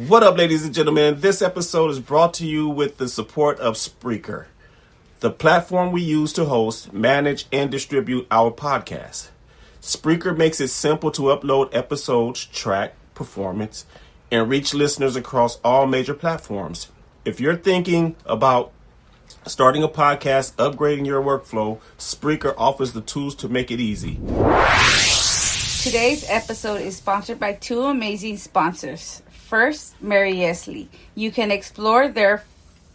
What up, ladies and gentlemen? This episode is brought to you with the support of Spreaker, the platform we use to host, manage, and distribute our podcast. Spreaker makes it simple to upload episodes, track performance, and reach listeners across all major platforms. If you're thinking about starting a podcast, upgrading your workflow, Spreaker offers the tools to make it easy. Today's episode is sponsored by two amazing sponsors. First, Maryestlie. You can explore their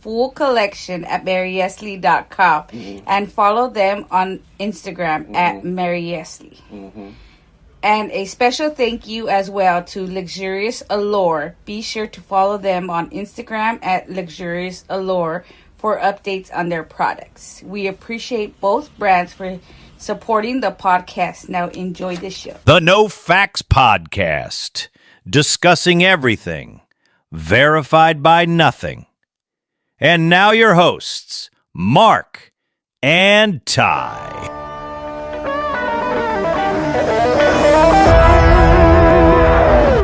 full collection at maryestlie.com and follow them on Instagram at Maryestlie. And a special thank you as well to Lexurious Allure. Be sure to follow them on Instagram at Lexurious Allure for updates on their products. We appreciate both brands for supporting the podcast. Now enjoy the show. The No Facts Podcast. Discussing everything, verified by nothing. And now your hosts, Mark and Ty.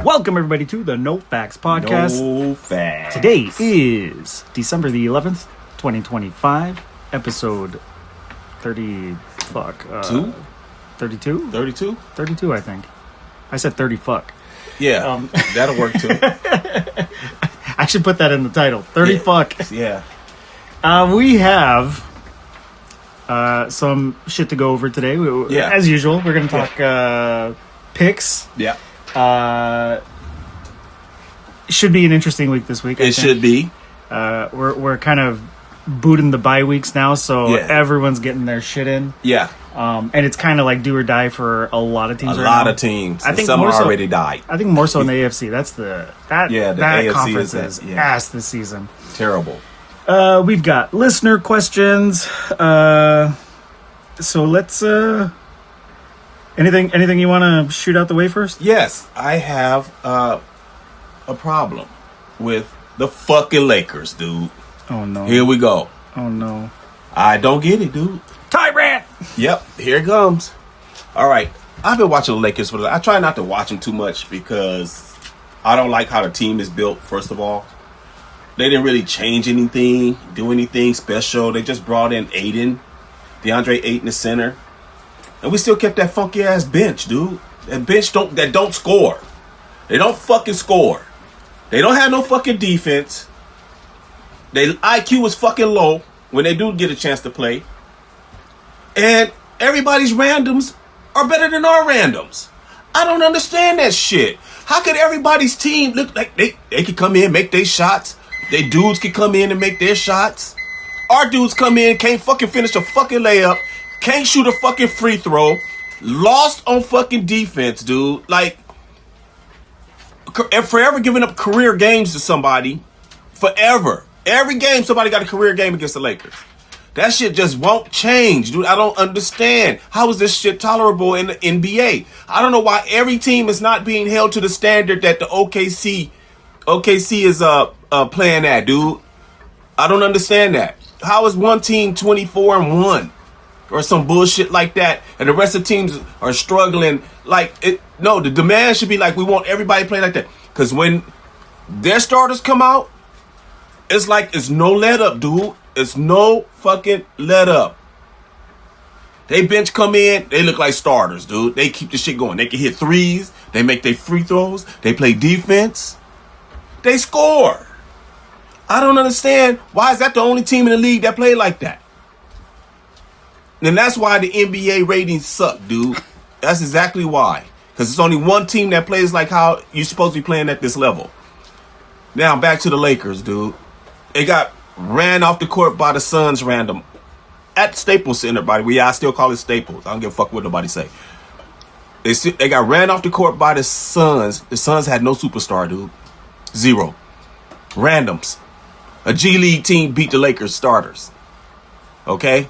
Welcome, everybody, to the No Facts Podcast. No facts. Today is December the 11th, 2025, episode 32? 32? 32, I think. I said 30 fuck. Yeah, that'll work too. I should put that in the title. 30 fuck. Yeah. We have some shit to go over today. As usual, we're going to talk picks. Yeah. Should be an interesting week this week. It should be. We're kind of booting the bye weeks now, so everyone's getting their shit in. Yeah. And it's kind of like do or die for a lot of teams. A lot of teams. I think some already died. I think more so in the AFC. That AFC conference is ass this season. Terrible. We've got listener questions. So let's. Anything you want to shoot out the way first? Yes, I have a problem with the fucking Lakers, dude. Oh no! Here we go. Oh no! I don't get it, dude. Tyrant. Yep, here it comes. All right, I've been watching the Lakers I try not to watch them too much because I don't like how the team is built. First of all, they didn't really change anything, do anything special. They just brought in DeAndre Ayton, the center, and we still kept that funky ass bench, dude. That bench don't score. They don't fucking score. They don't have no fucking defense. Their IQ is fucking low when they do get a chance to play. And everybody's randoms are better than our randoms. I don't understand that shit. How could everybody's team look like they could come in, make their shots? Their dudes could come in and make their shots. Our dudes come in, can't fucking finish a fucking layup, can't shoot a fucking free throw, lost on fucking defense, dude. Like, forever giving up career games to somebody. Forever. Every game, somebody got a career game against the Lakers. That shit just won't change, dude. I don't understand. How is this shit tolerable in the NBA? I don't know why every team is not being held to the standard that the OKC is playing at, dude. I don't understand that. How is one team 24-1 or some bullshit like that, and the rest of the teams are struggling? No, the demand should be like, we want everybody playing like that. Because when their starters come out, it's like it's no let up, dude. It's no fucking let up. They bench come in, they look like starters, dude. They keep the shit going. They can hit threes. They make their free throws. They play defense. They score. I don't understand. Why is that the only team in the league that play like that? And that's why the NBA ratings suck, dude. That's exactly why. Because it's only one team that plays like how you're supposed to be playing at this level. Now, back to the Lakers, dude. They got ran off the court by the Suns random at Staples Center, by the way. Yeah, I still call it Staples. I don't give a fuck what nobody say. They got ran off the court by the Suns. The Suns had no superstar, dude. Zero. Randoms. A G League team beat the Lakers starters. Okay?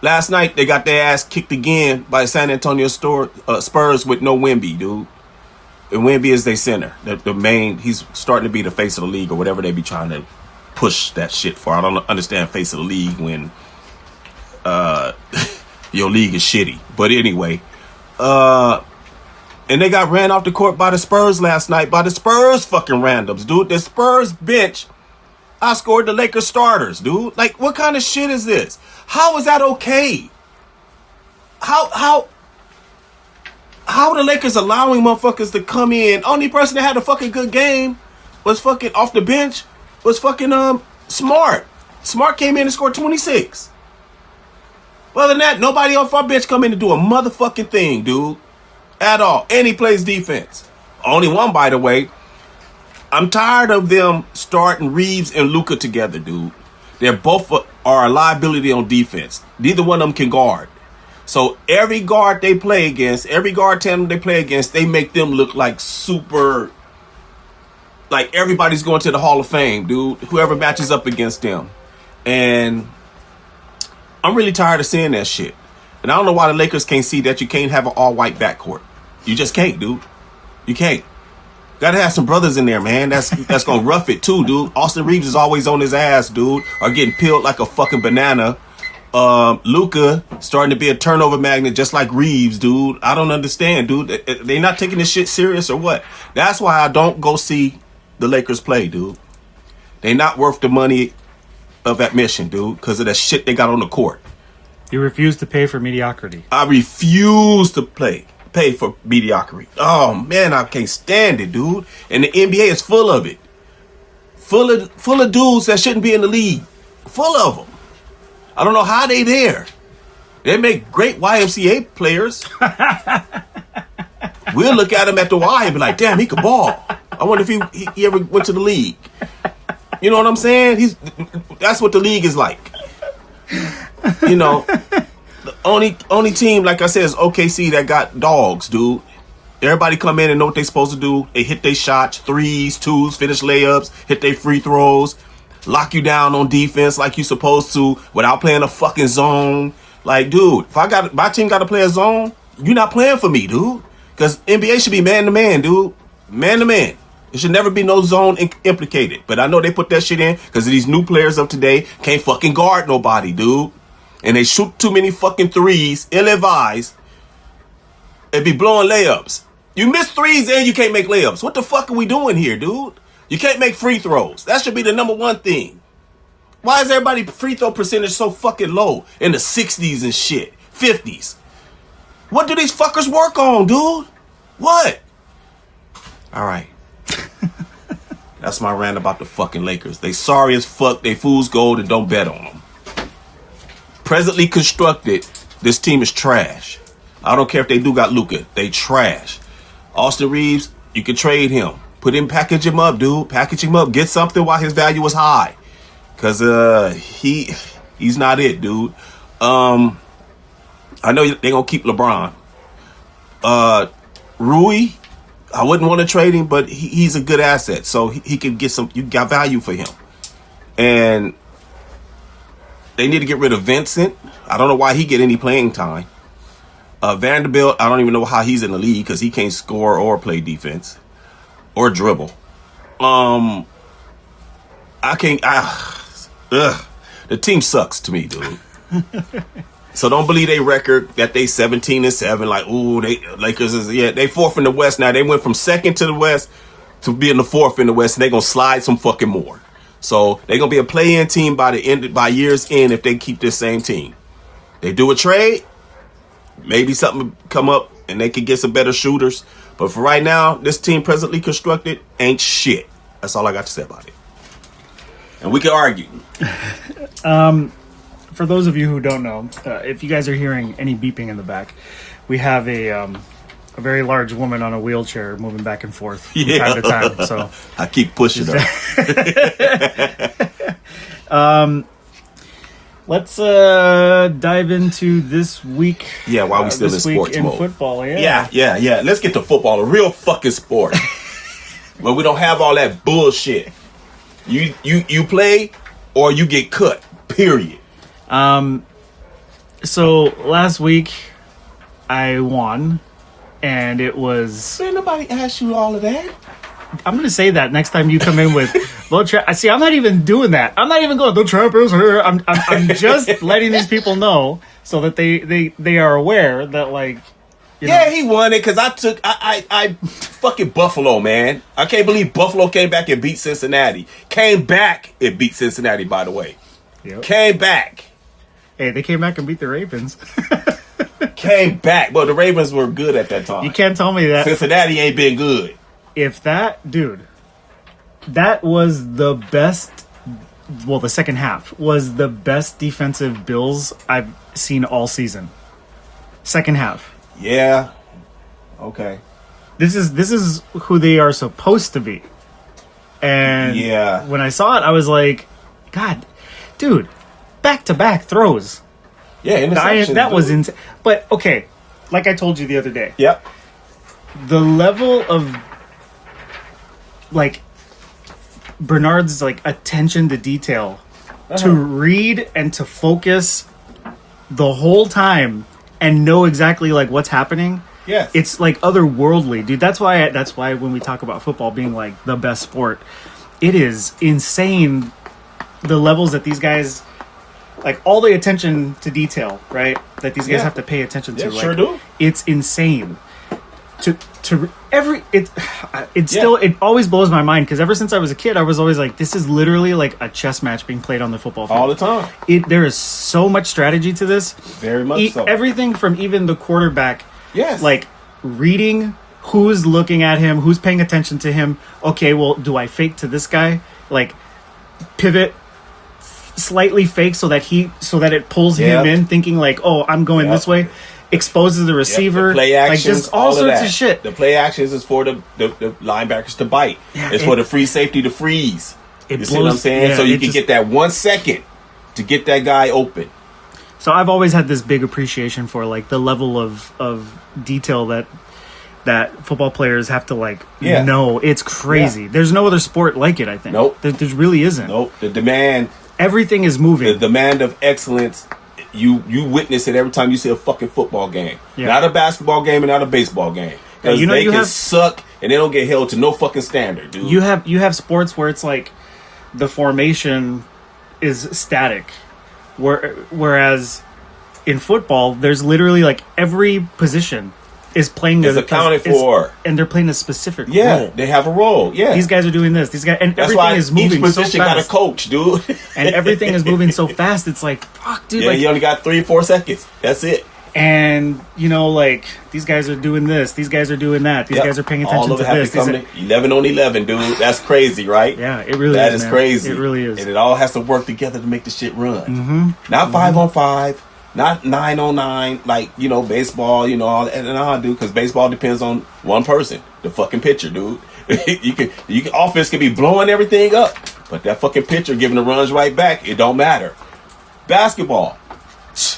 Last night, they got their ass kicked again by San Antonio Spurs with no Wemby, dude. And Wemby is their center. The main, he's starting to be the face of the league or whatever they be trying to push that shit for. I don't understand face of the league when your league is shitty. But anyway, and And they got ran off the court by the Spurs last night, by the Spurs fucking randoms, dude. The Spurs bench outscored the Lakers starters, dude. Like, what kind of shit is this? How is that okay? How the Lakers allowing motherfuckers to come in? Only person that had a fucking good game was fucking off the bench was fucking Smart. Smart came in and scored 26. Other than that, nobody off our bench come in to do a motherfucking thing, dude. At all. And he plays defense. Only one, by the way. I'm tired of them starting Reeves and Luka together, dude. They're both are a liability on defense. Neither one of them can guard. So every guard they play against, every guard tandem they play against, they make them look like super, like everybody's going to the Hall of Fame, dude. Whoever matches up against them. And I'm really tired of seeing that shit. And I don't know why the Lakers can't see that you can't have an all-white backcourt. You just can't, dude. You can't. Gotta have some brothers in there, man. That's gonna rough it too, dude. Austin Reeves is always on his ass, dude, or getting peeled like a fucking banana. Luka starting to be a turnover magnet just like Reeves, dude. I don't understand, dude. They not taking this shit serious or what? That's why I don't go see the Lakers play, dude. They not worth the money of admission, dude, because of the shit they got on the court. You refuse to pay for mediocrity. I refuse to pay for mediocrity. Oh man, I can't stand it, dude. And the NBA is full of it. Full of dudes that shouldn't be in the league. Full of them. I don't know how they there. They make great YMCA players. We'll look at him at the Y and be like, damn, he could ball. I wonder if he ever went to the league. You know what I'm saying? That's what the league is like. You know, the only team, like I said, is OKC that got dogs, dude. Everybody come in and know what they supposed to do. They hit their shots, threes, twos, finish layups, hit their free throws, lock you down on defense like you supposed to without playing a fucking zone. Like, dude, if my team got to play a zone, you're not playing for me, dude. Because NBA should be man to man, dude. Man to man. There should never be no zone implicated. But I know they put that shit in because these new players of today can't fucking guard nobody, dude. And they shoot too many fucking threes, ill-advised, and be blowing layups. You miss threes and you can't make layups. What the fuck are we doing here, dude? You can't make free throws. That should be the number one thing. Why is everybody free throw percentage so fucking low in the 60s and shit, 50s? What do these fuckers work on, dude? What? All right. That's my rant about the fucking Lakers. They sorry as fuck. They fool's gold and don't bet on them. Presently constructed, this team is trash. I don't care if they do got Luka. They trash. Austin Reeves, you can trade him. Package him up, dude. Package him up. Get something while his value is high. Cause he's not it, dude. I know they gonna keep LeBron. Rui, I wouldn't want to trade him, but he's a good asset, so he could get some. You got value for him, and they need to get rid of Vincent. I don't know why he get any playing time. Vanderbilt, I don't even know how he's in the league because he can't score or play defense or dribble. I can't. The team sucks to me, dude. So don't believe they record that they 17-7. Like, ooh, Lakers is they fourth in the West now. They went from second to the West to being the fourth in the West, and they gonna slide some fucking more. So they gonna be a play-in team by year's end if they keep this same team. They do a trade, maybe something come up and they could get some better shooters. But for right now, this team presently constructed ain't shit. That's all I got to say about it. And we can argue. For those of you who don't know, if you guys are hearing any beeping in the back, we have a very large woman on a wheelchair moving back and forth from time to time. So I keep pushing her. Let's dive into this week. Yeah, while we still in sports mode. Football, yeah. Let's get to football, a real fucking sport. Where we don't have all that bullshit. You play or you get cut. Period. So last week I won, and it was. Ain't nobody asked you all of that. I'm gonna say that next time you come in with low trap. See, I'm not even doing that. I'm not even going. The trap is here. I'm just letting these people know so that they are aware that, like, Yeah, he won it because I fucking Buffalo, man. I can't believe Buffalo came back and beat Cincinnati. Came back and beat Cincinnati, by the way. Yep. Came back. Hey, they came back and beat the Ravens. Came back. Well, the Ravens were good at that time. You can't tell me that. Cincinnati ain't been good. If that, dude, that was the best. Well, the second half was the best defensive Bills I've seen all season. Second half. Yeah. Okay. This is who they are supposed to be. And Yeah. when I saw it, I was like, God, dude, back-to-back throws. Yeah, interceptions, That was dude. insane. But, okay, like I told you the other day, Yep. the level of, like, Bernard's, like, attention to detail to read and to focus the whole time and know exactly, like, what's happening. Yes. It's, like, otherworldly, dude. That's why when we talk about football being, like, the best sport, it is insane the levels that these guys, like, all the attention to detail, right, that these guys Yeah. have to pay attention to. Yeah, like, sure do. It's insane. It always blows my mind because ever since I was a kid, I was always like, this is literally like a chess match being played on the football field All the time. There is so much strategy to this. Very much so. Everything from even the quarterback, Yes. like reading who's looking at him, who's paying attention to him. Okay, well, do I fake to this guy? Like pivot, slightly fake so that it pulls him Yep. in, thinking like, oh, I'm going Yep. this way. Exposes the receiver, The play actions, like just all of sorts that. of shit. The play actions is for the linebackers to bite. Yeah, It's for the free safety to freeze. It You see what I'm blows- saying? yeah, So you it can just- get that 1 second to get that guy open. So I've always had this big appreciation for like the level of detail that football players have to like Yeah. know. It's crazy. Yeah. There's no other sport like it, I think. Nope. There really isn't. Nope. The demand Everything is moving. the demand of excellence, you witness it every time you see a fucking football game. Yeah. Not a basketball game and not a baseball game. Because you know they you can have- suck and they don't get held to no fucking standard, dude. You have sports where it's like the formation is static, whereas in football there's literally like every position is playing It's accounted for. and they're playing a specific Yeah, role. they have a role. Yeah. These guys are doing this. These guys, and That's everything why is moving each so position got a fast. coach, dude. And everything is moving so fast. It's like, fuck, dude. Yeah, like, you only got 3-4 seconds. That's it. and you know, like these guys are doing this. These guys are doing that. These Yep. guys are paying All attention of to it have this. to come These to 11 on 11, dude. That's crazy, right? yeah, it really That is. is Man. crazy. It really is. And it all has to work together to make the shit run. Mm-hmm. Not 5 on 5, not 9 on 9, like, you know, baseball, you know, all that. And I do, because baseball depends on one person, the fucking pitcher, dude. you can offense can be blowing everything up, but that fucking pitcher giving the runs right back, it don't matter. Basketball,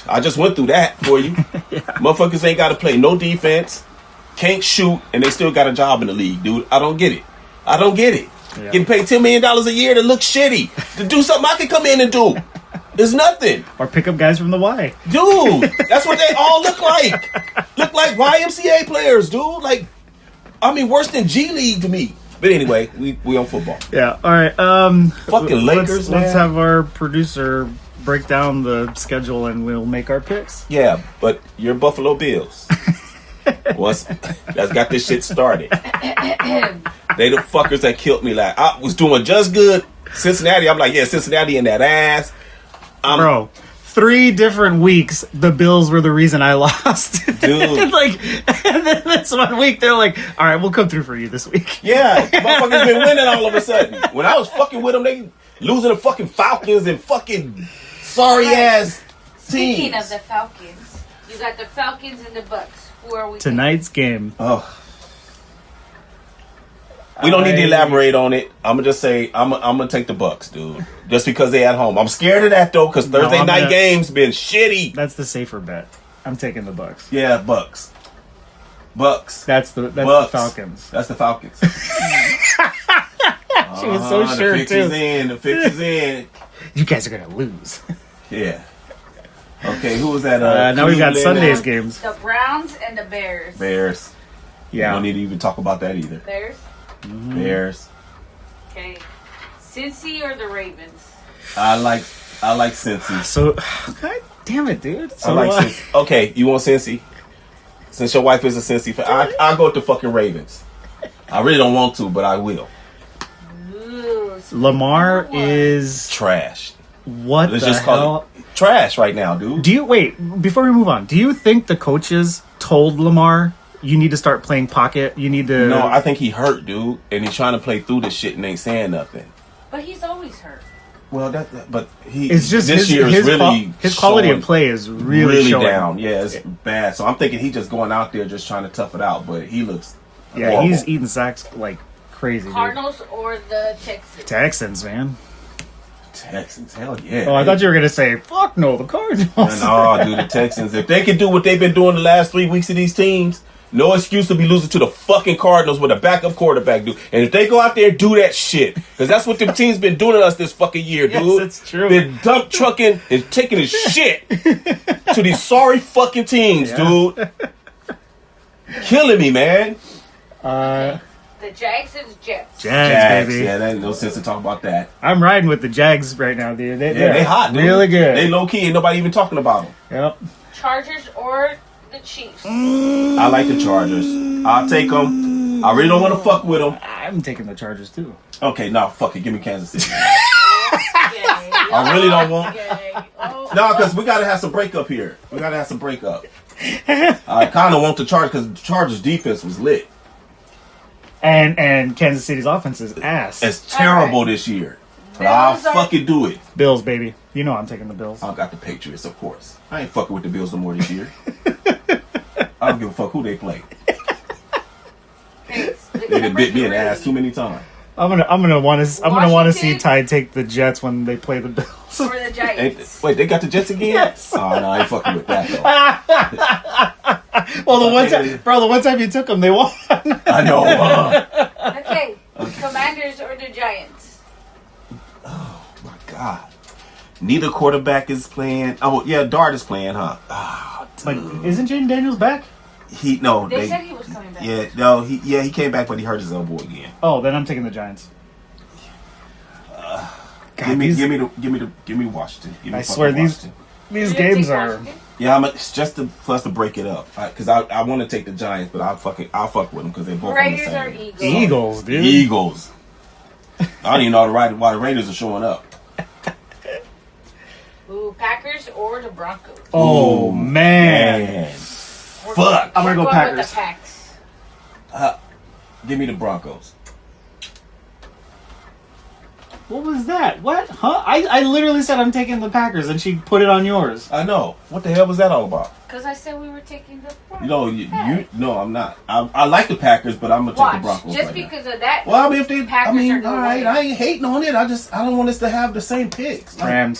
I just went through that for you. Motherfuckers ain't got to play no defense, can't shoot, and they still got a job in the league, dude. I don't get it. Yeah. Getting paid $10 million a year to look shitty, to do something I can come in and do. There's nothing. Or pick up guys from the Y. Dude, that's what they all look like. Look like YMCA players, dude. Like, I mean, worse than G League to me. But anyway, we on football. Yeah. All right. Fucking Lakers, Let's man. have our producer break down the schedule and we'll make our picks. Yeah, but you're Buffalo Bills. That's got this shit started. They the fuckers that killed me. Like, I was doing just good. Cincinnati, I'm like, yeah, Cincinnati in that ass. Bro, 3 different weeks, the Bills were the reason I lost. Dude. Like, and then this 1 week, they're like, all right, we'll come through for you this week. Yeah, motherfuckers been winning all of a sudden. When I was fucking with them, they losing the fucking Falcons and fucking sorry ass teams. Speaking of the Falcons, you got the Falcons and the Bucks. Who are we? Tonight's game. Oh. We don't need to elaborate on it. I'm gonna just say I'm gonna take the Bucks, dude. Just because they at home. I'm scared of that though, because Thursday I'm night gonna- games been shitty. That's the safer bet. I'm taking the Bucks. Yeah, Bucks. That's the Bucks. Falcons. That's the Falcons. She was so sure the fix too. is in. The fix is in. You guys are gonna lose. Yeah. Okay, who was that? Now we got Cleveland Sunday's and games. The Browns and the Bears. Bears. We Yeah. don't need to even talk about that either. Bears. Bears. Okay. Cincy or the Ravens? I like Cincy. So, God damn it, dude. So I like Cincy. Okay, you want Cincy? Since your wife is a Cincy fan, I'll go with the fucking Ravens. I really don't want to, but I will. Ooh, Lamar is Trash. what Let's the just call hell? it trash right now, dude. Do you wait before we move on? Do you think the coaches told Lamar you need to start playing pocket? You need to. No, I think he hurt, dude, and he's trying to play through this shit and ain't saying nothing. but he's always hurt. Well, but he It's just this year is really his quality showing of play is really showing. down. Yeah, it's bad. So I'm thinking he's just going out there just trying to tough it out, but he looks Yeah, horrible. he's eating sacks like crazy. Cardinals or the Texans? Dude. Texans, man. Texans, hell yeah. Oh, I thought you were gonna say fuck no, the Cardinals. No, dude, the Texans. If they can do what they've been doing the last 3 weeks of these teams, no excuse to be losing to the fucking Cardinals with a backup quarterback, dude. And if they go out there and do that shit, because that's what the team's been doing to us this fucking year, dude. Yes, it's true. They're dump trucking and taking his shit to these sorry fucking teams, dude. Killing me, man. The Jags and Jets. Jags, baby. Yeah, that ain't no sense to talk about that. I'm riding with the Jags right now, dude. They hot, dude. Really good. They low key, ain't nobody even talking about them. Yep. Chargers or the Chiefs? I like the Chargers. I'll take them. I really don't want to fuck with them. I'm taking the Chargers too. Okay, nah, fuck it. Give me Kansas City. I I really don't want. Oh, No, because we got to have some breakup here. We got to have some breakup. I kind of want the Chargers because the Chargers defense was lit. And Kansas City's offense is ass. It's terrible this year. But I'll fucking do it. Bills, baby. You know I'm taking the Bills. I got the Patriots, of course. I ain't fucking with the Bills no more this year. I don't give a fuck who they play. They done bit me in the ass too many times. I'm gonna want to see Washington? Ty take the Jets when they play the Bills. Or the Giants? Wait, they got the Jets again? Yes. Oh, no, I ain't fucking with that, though. Well, the one time you took them, they won. I know. Okay. Commanders or the Giants? Oh, my God. Neither quarterback is playing. Oh, yeah, Dart is playing, huh? Oh, Like, isn't Jaden Daniels back? They They said he was coming back. Yeah, no, he came back, but he hurt his elbow again. Oh, then I'm taking the Giants. God, Give me Washington. Give me I swear fucking these Washington. these You're gonna games take are. Washington? Yeah, it's just for us to break it up, because I want to take the Giants, but I'll fuck with them because they're both Raiders on the or same. Eagles? Eagles, dude. Eagles. I don't even know why the Raiders are showing up. Ooh, Packers or the Broncos? Oh, man. We're Fuck. I'm gonna go going Packers. With the Packs. Give me the Broncos. What was that? What? Huh? I literally said I'm taking the Packers, and she put it on yours. I know. What the hell was that all about? Because I said we were taking the Broncos. You know, you no, I'm not. I like the Packers, but I'm gonna take the Broncos. Just right because of that. now. Well, I mean, if they, Packers are all gonna right, win. I ain't hating on it. I don't want us to have the same picks. Like,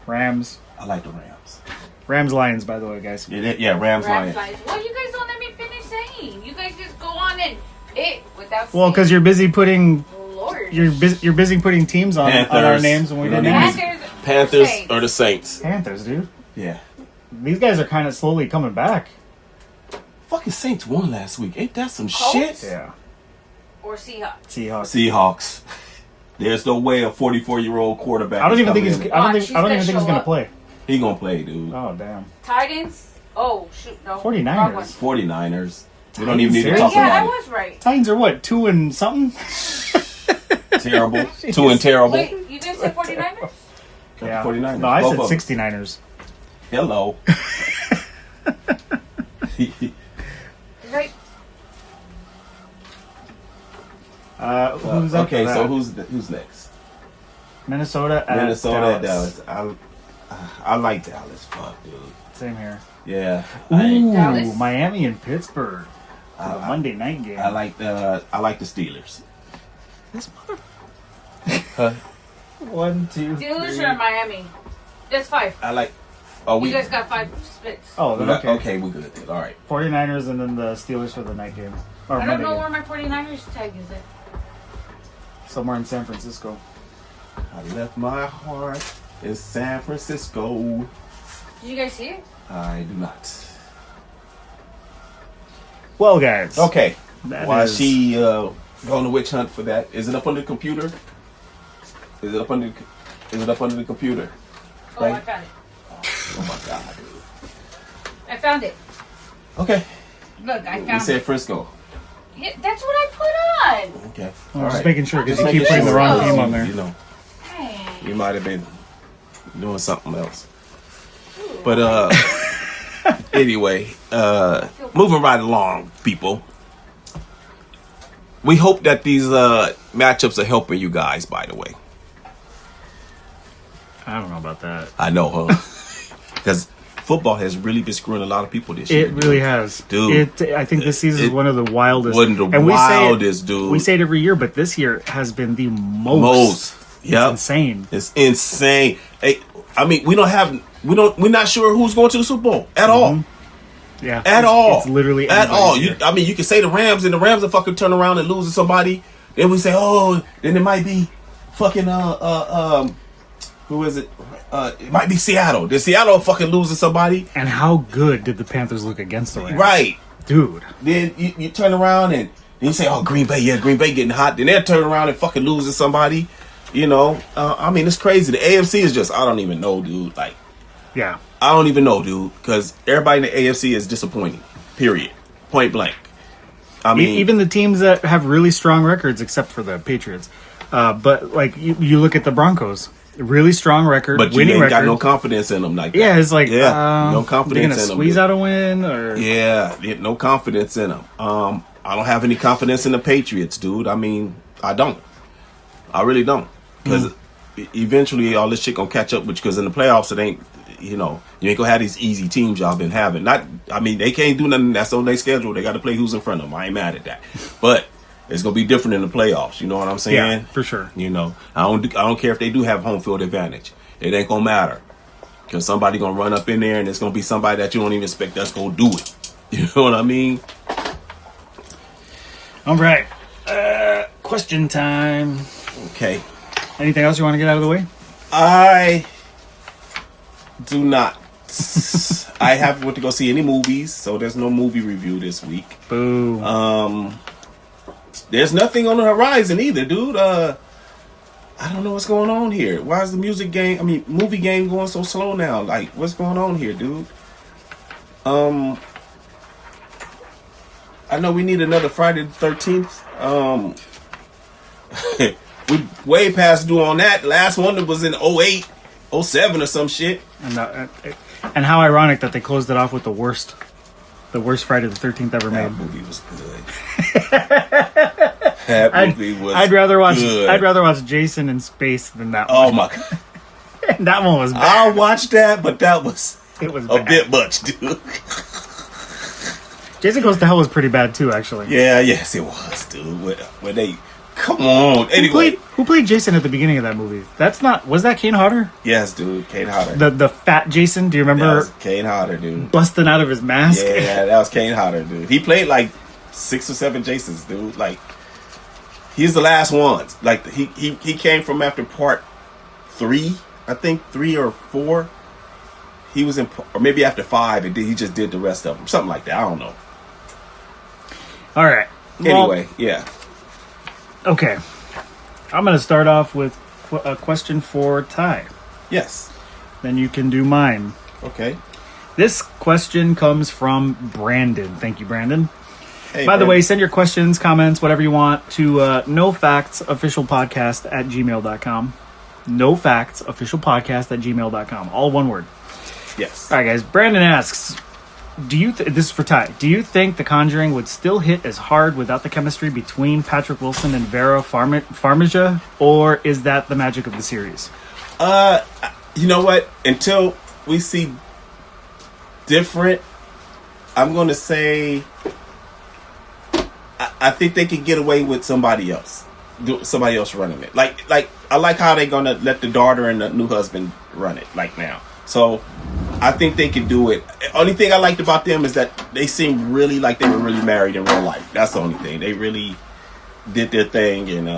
Rams. I like the Rams. Rams Lions, by the way, guys. Yeah, Rams, Rams, Lions. Lions. Well, you guys don't let me finish saying. You guys just go on and pick without. Well, because you're busy putting Lord. you're busy putting teams on our Panthers. names when we You didn't don't have need any. Panthers Saints. or the Saints. Panthers, dude. Yeah. These guys are kind of slowly coming back. Fucking Saints won last week. Ain't that some Colts? shit? Yeah. Or Seahawks. Seahawks. Seahawks. There's no way a 44-year-old quarterback. I don't is even think coming he's. in. I don't Watch, think. I don't even he's think he's gonna gonna show play. He gonna play, dude. Oh damn. Titans. Oh shoot, no. 49ers. Wrong one. 49ers. We don't even need to Serious? talk Yeah, I about was right. Titans are what, 2 and something? it. Terrible. 2 and terrible. Wait, you guys said 49ers? Yeah. 49ers. No, I Both said of them. 69ers. Hello. Right. Who's up okay, for that? so who's next? Minnesota at Minnesota at Dallas. Dallas. I like Dallas. Fuck, dude. Same here. Yeah. Ooh, Dallas? Miami and Pittsburgh for the Monday night game. I like the Steelers. this mother. Huh? 1, 2, Steelers 3. or Miami? That's 5. I like. Oh, You guys got 5 splits. Oh, we then got, okay. okay, we're good. Then. All right. 49ers and then the Steelers for the night game. Or I don't Monday know game. where my 49ers tag is at. Somewhere in San Francisco. I left my heart in San Francisco. Did you guys see it? I do not. Well, guys. Okay. That Why is- she on the witch hunt for that? Is it up on the computer? Is it up under the computer? Oh, I Right. found it. Oh my god, dude. I found it. Okay. Look, I You found said it. Frisco. Yeah, that's what I put on. Okay. I'm just making sure because Just you keep making putting the sure, wrong because team on there. You know, Hey. you might have been doing something else. But anyway, moving right along, people. We hope that these matchups are helping you guys, by the way. I don't know about that. I know, huh? Because football has really been screwing a lot of people this year. It really has, Dude. I think this season is one of the wildest. One of the and wildest, dude. We say it every year, but this year has been the most. Yep. It's insane. It's insane. Hey, I mean, we're not sure who's going to the Super Bowl at all. Yeah, At all. It's literally at all. anybody's year. You can say the Rams, and the Rams will fucking turn around and lose to somebody. Then we say, oh, then it might be fucking who is it? It might be Seattle. Then Seattle will fucking lose to somebody. And how good did the Panthers look against the Rams? Right. Dude. Then you turn around and you say, oh, Green Bay getting hot. Then they'll turn around and fucking lose to somebody. You know, I mean, it's crazy. The AFC is just, I don't even know, dude. Like, Yeah. I don't even know, dude, because everybody in the AFC is disappointing. Period. Point blank. I mean, Even the teams that have really strong records, except for the Patriots. But like you look at the Broncos, really strong record, but you winning ain't record. got no confidence in them like that. Yeah, it's like no they're confidence gonna in them. squeeze out a win, or Yeah, no confidence in them. I don't have any confidence in the Patriots, dude. I mean, I don't. I really don't, because eventually all this shit gonna catch up with you. Because in the playoffs, it ain't. You know, you ain't gonna have these easy teams y'all been having. I mean, they can't do nothing that's on their schedule. They got to play who's in front of them. I ain't mad at that, but it's gonna be different in the playoffs. You know what I'm saying? Yeah, for sure. You know, I don't care if they do have home field advantage. It ain't gonna matter, because somebody gonna run up in there, and it's gonna be somebody that you don't even expect that's gonna do it. You know what I mean? All right. Question time. Okay. Anything else you want to get out of the way? I do not. I haven't went to go see any movies, so there's no movie review this week. Boo. There's nothing on the horizon either, dude. I don't know what's going on here. Why is the movie game going so slow now? Like, what's going on here, dude? I know we need another Friday the 13th. We way past due on that. The last one that was in 08, 07 or some shit. And how ironic that they closed it off with the worst Friday the 13th ever That made. movie was good. That movie was I'd rather watch good. I'd rather watch Jason in space than that Oh one. my god. That one was bad. I'll watch that, but that was It was a bad. bit much, dude. Jason Goes to Hell was pretty bad too, actually. Yeah, yes, it was, dude. When they come on. Anyway, Who played Jason at the beginning of that movie? Was that Kane Hodder? yes, dude, Kane Hodder. The fat Jason? Do you That remember was Kane Hodder, dude. busting out of his mask? Yeah, that was Kane Hodder, dude. He played like 6 or 7 Jasons, dude. Like, he's the last ones. Like, he came from after part 3, I think 3 or 4. He was in, or maybe after 5, and he just did the rest of them, something like that. I don't know. All right. Well, Anyway, yeah. okay. I'm going to start off with a question for Ty. Yes. Then you can do mine. Okay. This question comes from Brandon. Thank you, Brandon. Hey, By the Brandon. way, send your questions, comments, whatever you want to nofactsofficialpodcast@gmail.com. nofactsofficialpodcast@gmail.com. All one word. Yes. All right, guys. Brandon asks, this is for Ty. Do you think The Conjuring would still hit as hard without the chemistry between Patrick Wilson and Vera Farmiga, or is that the magic of the series? You know what? Until we see different, I'm going to say I think they could get away with somebody else. Somebody else running it. Like I like how they're going to let the daughter and the new husband run it like now. So I think they can do it. Only thing I liked about them is that they seem really like they were really married in real life. That's the only thing. They really did their thing, and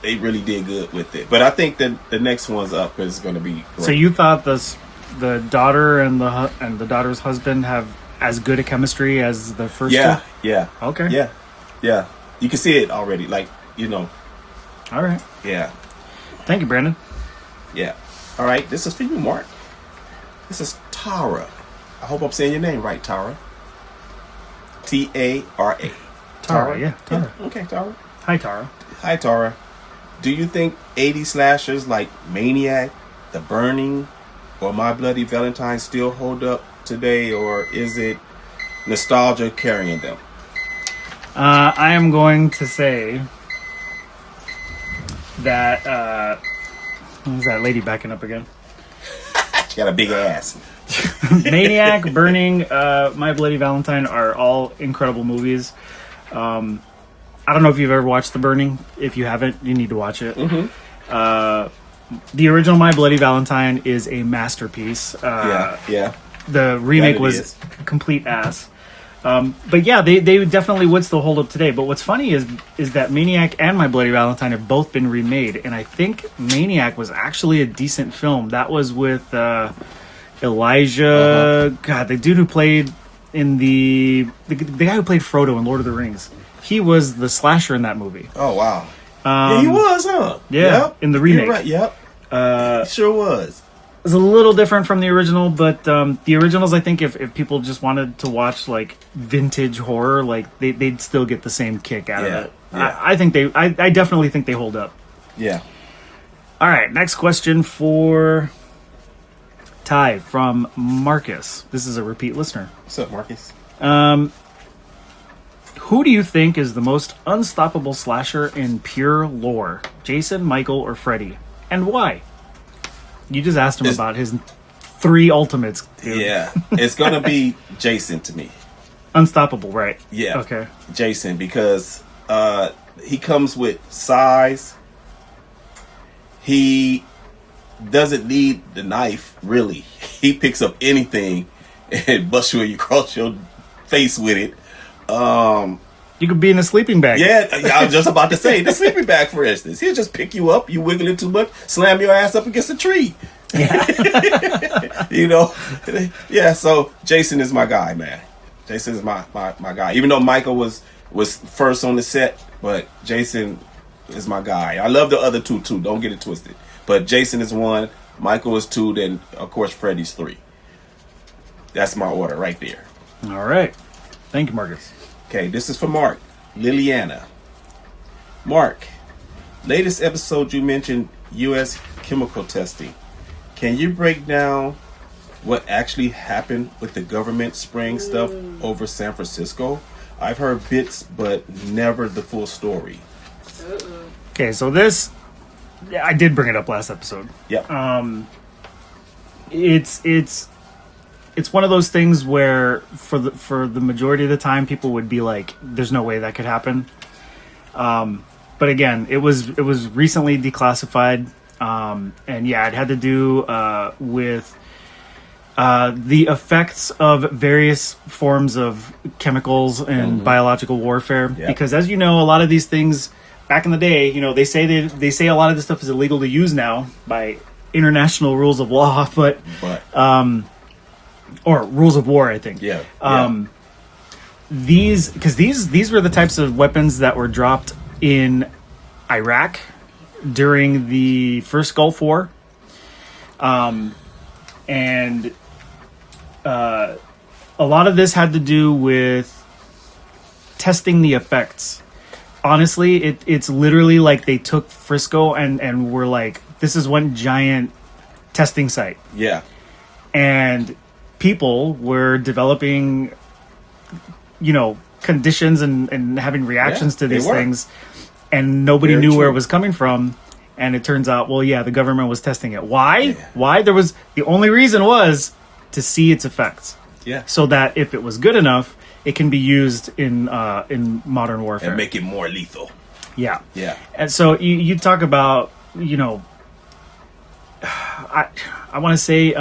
they really did good with it. But I think that the next one's up is going to be great. So you thought the daughter and the daughter's husband have as good a chemistry as the first two? Yeah. Okay. Yeah. You can see it already. Like, you know. All right. Yeah. Thank you, Brandon. Yeah. All right. This is for you, Mark. This is Tara. I hope I'm saying your name right, Tara. Tara. Tara, yeah, Tara. Okay, Tara. Hi, Tara. Hi, Tara. Do you think 80 slashers like Maniac, The Burning, or My Bloody Valentine still hold up today, or is it nostalgia carrying them? I am going to say that who's that lady backing up again? She got a big ass. Maniac, Burning, My Bloody Valentine are all incredible movies. I don't know if you've ever watched The Burning. If you haven't, you need to watch it. The original My Bloody Valentine is a masterpiece. Yeah. The remake was complete ass. But yeah, they definitely would still hold up today. But what's funny is that Maniac and My Bloody Valentine have both been remade, and I think Maniac was actually a decent film. That was with Elijah, God, the dude who played in the guy who played Frodo in Lord of the Rings. He was the slasher in that movie. Oh wow. Yeah, he was, huh? Yeah, yep. in the remake. You're right. Yep. He sure was. It was a little different from the original, but the originals, I think, if people just wanted to watch like vintage horror, like they'd still get the same kick out of it. Yeah. I definitely think they hold up. Yeah. All right, next question for Ty from Marcus. This is a repeat listener. What's up, Marcus? Who do you think is the most unstoppable slasher in pure lore? Jason, Michael, or Freddy? And why? You just asked him about his 3 ultimates, dude. Yeah. It's going to be Jason to me. Unstoppable, right? Yeah. Okay. Jason, because he comes with size. He doesn't need the knife, really. He picks up anything and busts you across your face with it. You could be in a sleeping bag. Yeah, I was just about to say, the sleeping bag, for instance. He'll just pick you up, you wiggle it too much, slam your ass up against a tree. Yeah. You know? Yeah, so Jason is my guy, man. Jason is my guy. Even though Michael was first on the set, but Jason is my guy. I love the other two, too. Don't get it twisted. But Jason is 1, Michael is 2, then, of course, Freddy's 3. That's my order right there. All right. Thank you, Marcus. Okay, this is for Mark. Liliana. Mark, latest episode you mentioned U.S. chemical testing. Can you break down what actually happened with the government spraying stuff over San Francisco? I've heard bits, but never the full story. Okay, so this, I did bring it up last episode. Yep. It's one of those things where for the majority of the time people would be like, there's no way that could happen. But again, it was recently declassified. And yeah, it had to do with the effects of various forms of chemicals and biological warfare. Yep. Because as you know, a lot of these things back in the day, you know, they say a lot of this stuff is illegal to use now by international rules of law, but or rules of war, I think. Yeah. These were the types of weapons that were dropped in Iraq during the first Gulf War. And a lot of this had to do with testing the effects. Honestly, it's literally like they took Frisco and were like, this is one giant testing site. Yeah. And people were developing, you know, conditions and having reactions to these things, and nobody knew where it was coming from. And it turns out, well, yeah, the government was testing it. Why? Yeah. Why? The only reason was to see its effects. Yeah. So that if it was good enough, it can be used in modern warfare And make it more lethal. Yeah. Yeah. And so you talk about, you know, I want to say,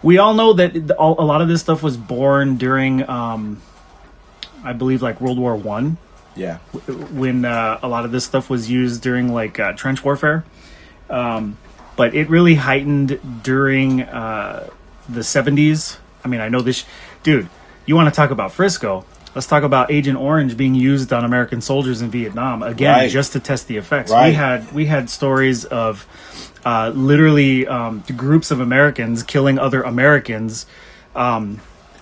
we all know that a lot of this stuff was born during, I believe, like World War I. Yeah. When a lot of this stuff was used during like trench warfare. But it really heightened during the 70s. I mean, I know this... Dude, you want to talk about Frisco? Let's talk about Agent Orange being used on American soldiers in Vietnam. Again, just to test the effects. Right. We had stories of literally groups of Americans killing other Americans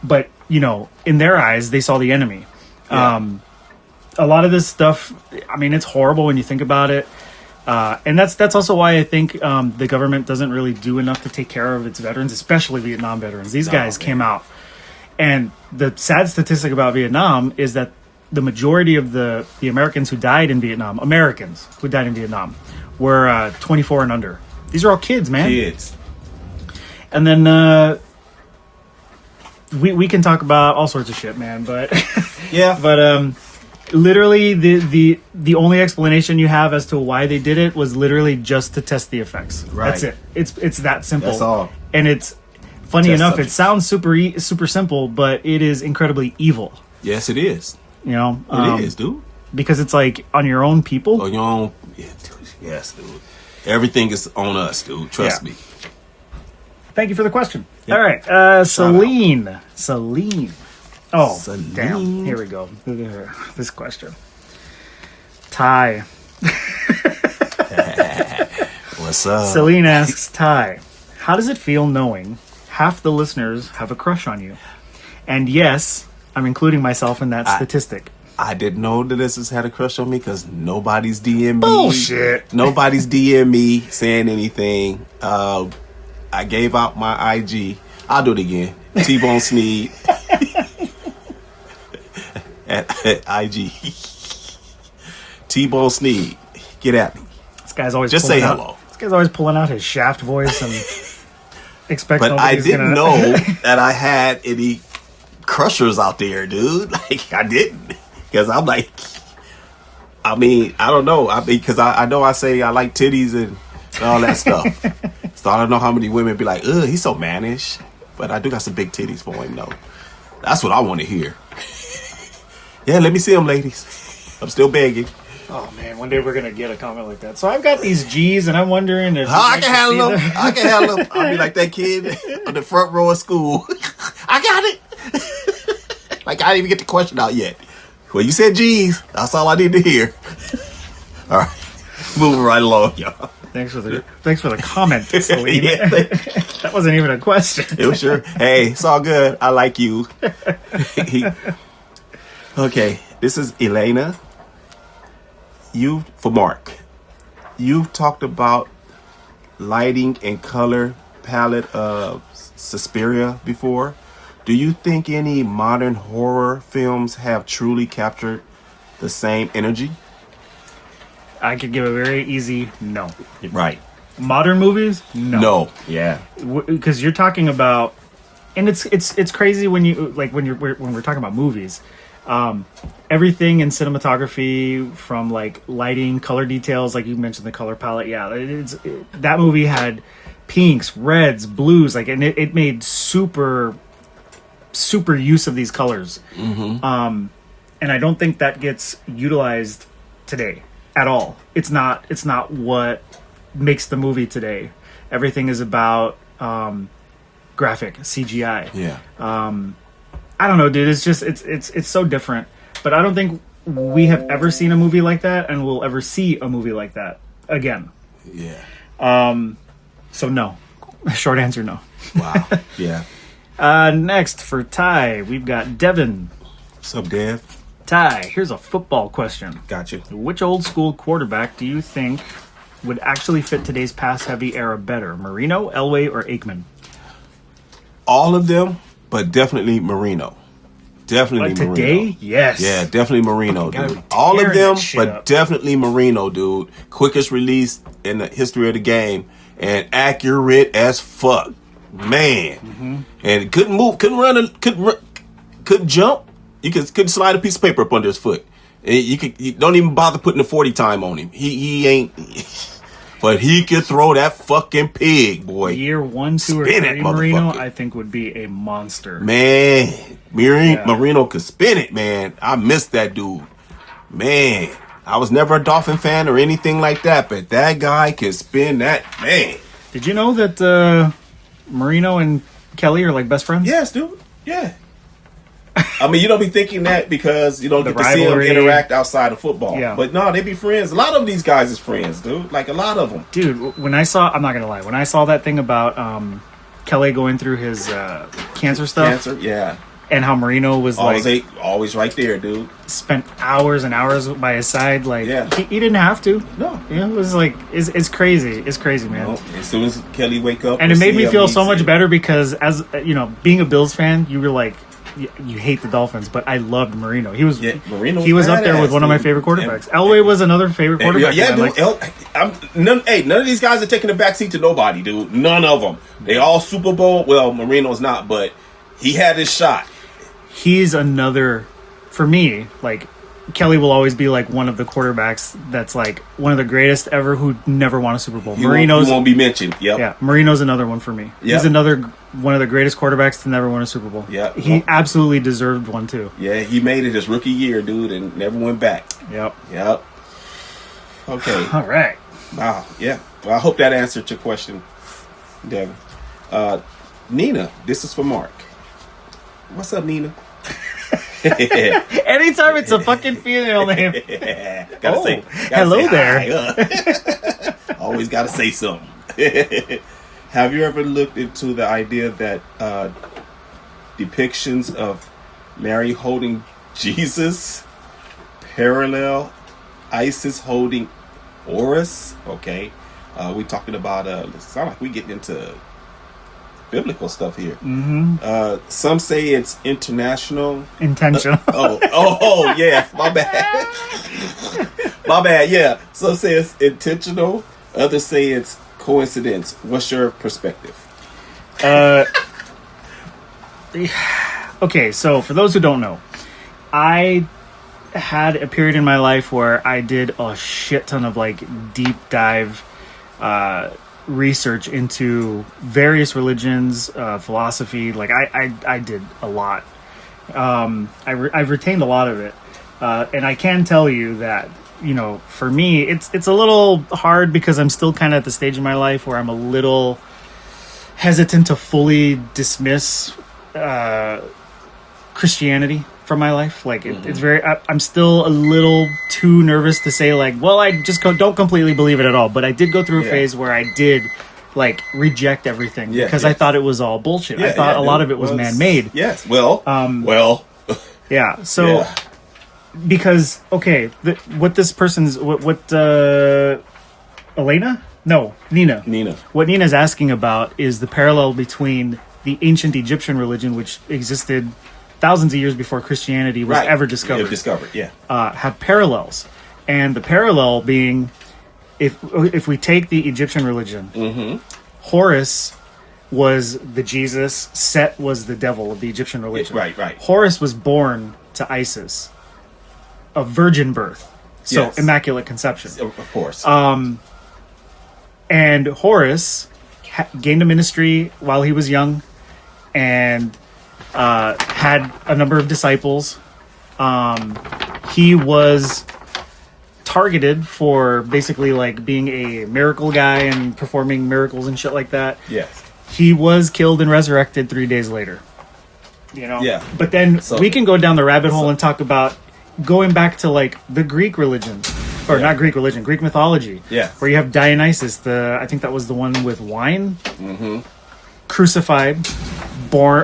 but in their eyes, they saw the enemy. Yeah. A lot of this stuff, I mean, it's horrible when you think about it. And that's also why I think the government doesn't really do enough to take care of its veterans, especially Vietnam veterans. These guys came out. And the sad statistic about Vietnam is that the majority of the Americans who died in Vietnam, were 24 and under. These are all kids, man. Kids. And then we can talk about all sorts of shit, man. But Yeah. but literally the only explanation you have as to why they did it was literally just to test the effects. Right. That's it. It's that simple. That's all. And it's funny Test enough. subject. It sounds super simple, but it is incredibly evil. Yes, it is. It It is, dude. because it's like on your own people. On your own. Yeah, dude. Yes, dude. Everything is on us, dude. Trust Yeah. me. Thank you for the question. Yep. All right, Celine. Oh, Celine. damn. Here we go. This question. Ty. What's up? Celine asks, Ty, how does it feel knowing half the listeners have a crush on you? And yes, I'm including myself in that statistic. I didn't know that this has had a crush on me because nobody's DM me. Bullshit. Nobody's DM me saying anything. I gave out my IG. I'll do it again. T-Bone Sneed. at IG. T-Bone Sneed. Get at me. This guy's always Just pulling say out- hello. This guy's always pulling out his shaft voice and expects But I nobody's didn't gonna... know that I had any crushers out there, dude. Like, I didn't. Because I'm like, I mean, I don't know. Because I know I say I like titties and all that stuff. So I don't know how many women be like, ugh, he's so mannish. But I do got some big titties for him, though. That's what I want to hear. Yeah, let me see them, ladies. I'm still begging. Oh man, one day we're gonna get a comment like that. So I've got these G's, and I'm wondering if I you'd can like to handle see them. I can handle them. I'll be like that kid on the front row of school. I got it. Like, I didn't even get the question out yet. Well, you said G's. That's all I need to hear. All right. Moving right along, y'all. Thanks for the comment, Celine. Yeah, That wasn't even a question. it was sure. Hey, it's all good. I like you. Okay, this is Elena. For Mark. You've talked about lighting and color palette of Suspiria before. Do you think any modern horror films have truly captured the same energy? I could give a very easy no. Right. Modern movies, no. Yeah. Because you're talking about, and it's crazy when we're talking about movies. Everything in cinematography, from like lighting, color details, like you mentioned the color palette. Yeah, that movie had pinks, reds, blues, like, and it made super use of these colors. Mm-hmm. And I don't think that gets utilized today at all. It's not what makes the movie today. Everything is about graphic CGI. Yeah. I don't know, dude. It's just it's so different. But I don't think we have ever seen a movie like that, and we'll ever see a movie like that again. Yeah. So no. Short answer, no. Wow. Yeah. Next for Ty, we've got Devin. What's up, Dev? Ty, here's a football question. Got you. Which old school quarterback do you think would actually fit today's pass-heavy era better? Marino, Elway, or Aikman? All of them, but definitely Marino. Definitely Like Marino. today? Yes. Yeah, definitely Marino, Fucking gotta dude. be All of tearing them, that shit but up. definitely Marino, dude. Quickest release in the history of the game and accurate as fuck. Man. Mm-hmm. And couldn't move, couldn't jump. You couldn't slide a piece of paper up under his foot. And you don't even bother putting the 40 time on him. He ain't but he could throw that fucking pig, boy. Year 1, 2, or Spin 3 it, Marino, motherfucker. I think would be a monster. Man, Yeah. Marino could spin it, man. I miss that dude. Man, I was never a Dolphin fan or anything like that, but that guy could spin that, man. Did you know that Marino and Kelly are like best friends? Yes, dude. Yeah. I mean, you don't be thinking that because you don't The get to see them rivalry. interact outside of football. Yeah. But no, they be friends. A lot of these guys is friends, dude. Like a lot of them. Dude, when I saw, I'm not gonna lie, when I saw that thing about Kelly going through his cancer stuff, Cancer, yeah. and how Marino was always right there, dude. spent hours and hours by his side. Like he didn't have to. No, it was like it's crazy. It's crazy, man. No. As soon as Kelly wake up, And it made me feel so much better because, as you know, being a Bills fan, you were like, you hate the Dolphins, but I loved Marino. He was he was up there with one of my favorite quarterbacks. Elway was another favorite quarterback. Yeah, dude. None of these guys are taking a backseat to nobody, dude. None of them. They all Super Bowl. Well, Marino's not, but he had his shot. He's another, for me, like, Kelly will always be like one of the quarterbacks that's like one of the greatest ever who never won a Super Bowl. Marino's won't be mentioned. Yep. Yeah, Marino's another one for me. Yep. He's another one of the greatest quarterbacks to never win a Super Bowl. Yeah, he absolutely deserved one too. Yeah, he made it his rookie year, dude, and never went back. Yep. Okay. All right. Wow. Yeah. Well, I hope that answered your question, Devin. Nina, this is for Mark. What's up, Nina? Anytime it's a fucking female name. Gotta hello say there. Always gotta say something. Have you ever looked into the idea that depictions of Mary holding Jesus parallel ISIS holding Horus? Okay. We talking about it sounds like we getting into biblical stuff here. Mm-hmm. Some say it's intentional. Yeah, my bad. My bad. Yeah. Some say it's intentional. Others say it's coincidence. What's your perspective? Okay, so for those who don't know, I had a period in my life where I did a shit ton of like deep dive research into various religions, philosophy. Like I did a lot. I've retained a lot of it, and I can tell you that, you know, for me, it's a little hard because I'm still kind of at the stage in my life where I'm a little hesitant to fully dismiss Christianity from my life. Like it's very, I'm still a little too nervous to say like, well, I just don't completely believe it at all. But I did go through a phase where I did like reject everything because I thought it was all bullshit. I thought a lot of it was man-made. Yes. Well. Yeah. So because what this person's Elena? No, Nina. What Nina's asking about is the parallel between the ancient Egyptian religion, which existed thousands of years before Christianity was ever discovered. Have parallels, and the parallel being, if we take the Egyptian religion, Horus was the Jesus, Set was the devil of the Egyptian religion. Right. Horus was born to Isis, a virgin birth, so immaculate conception. Of course. And Horus gained a ministry while he was young, and had a number of disciples. He was targeted for basically like being a miracle guy and performing miracles and shit like that. Yes. He was killed and resurrected 3 days later. You know? Yeah. But then we can go down the rabbit hole and talk about going back to like the Greek religion. Or not Greek religion, Greek mythology. Yeah. Where you have Dionysus, I think that was the one with wine. Crucified, born,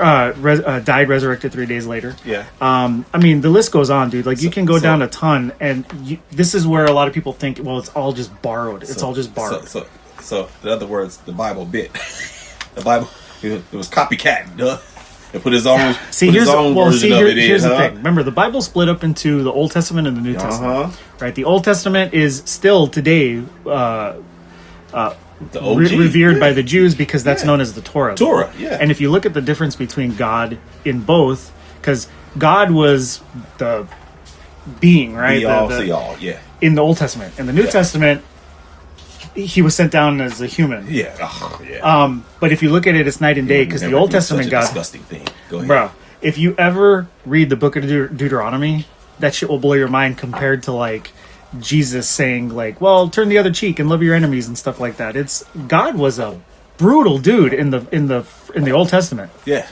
died, resurrected 3 days later. Yeah. I mean, the list goes on, dude. Like, you can go down a ton, and this is where a lot of people think, well, it's all just borrowed. It's all just borrowed. So, in other words, the Bible bit. The Bible, it was copycat. And put his own, here's the thing. Remember, the Bible split up into the Old Testament and the New Testament. Right? The Old Testament is still today revered by the Jews because that's known as the Torah. And if you look at the difference between God in both, because God was the being, right? In the Old Testament. In the New Testament, he was sent down as a human. But if you look at it, it's night and day because the Old Testament God. Disgusting thing. Go ahead. Bro, if you ever read the book of Deuteronomy, that shit will blow your mind compared to like Jesus saying like, well, turn the other cheek and love your enemies and stuff like that. God was a brutal dude in the Old Testament. Yeah.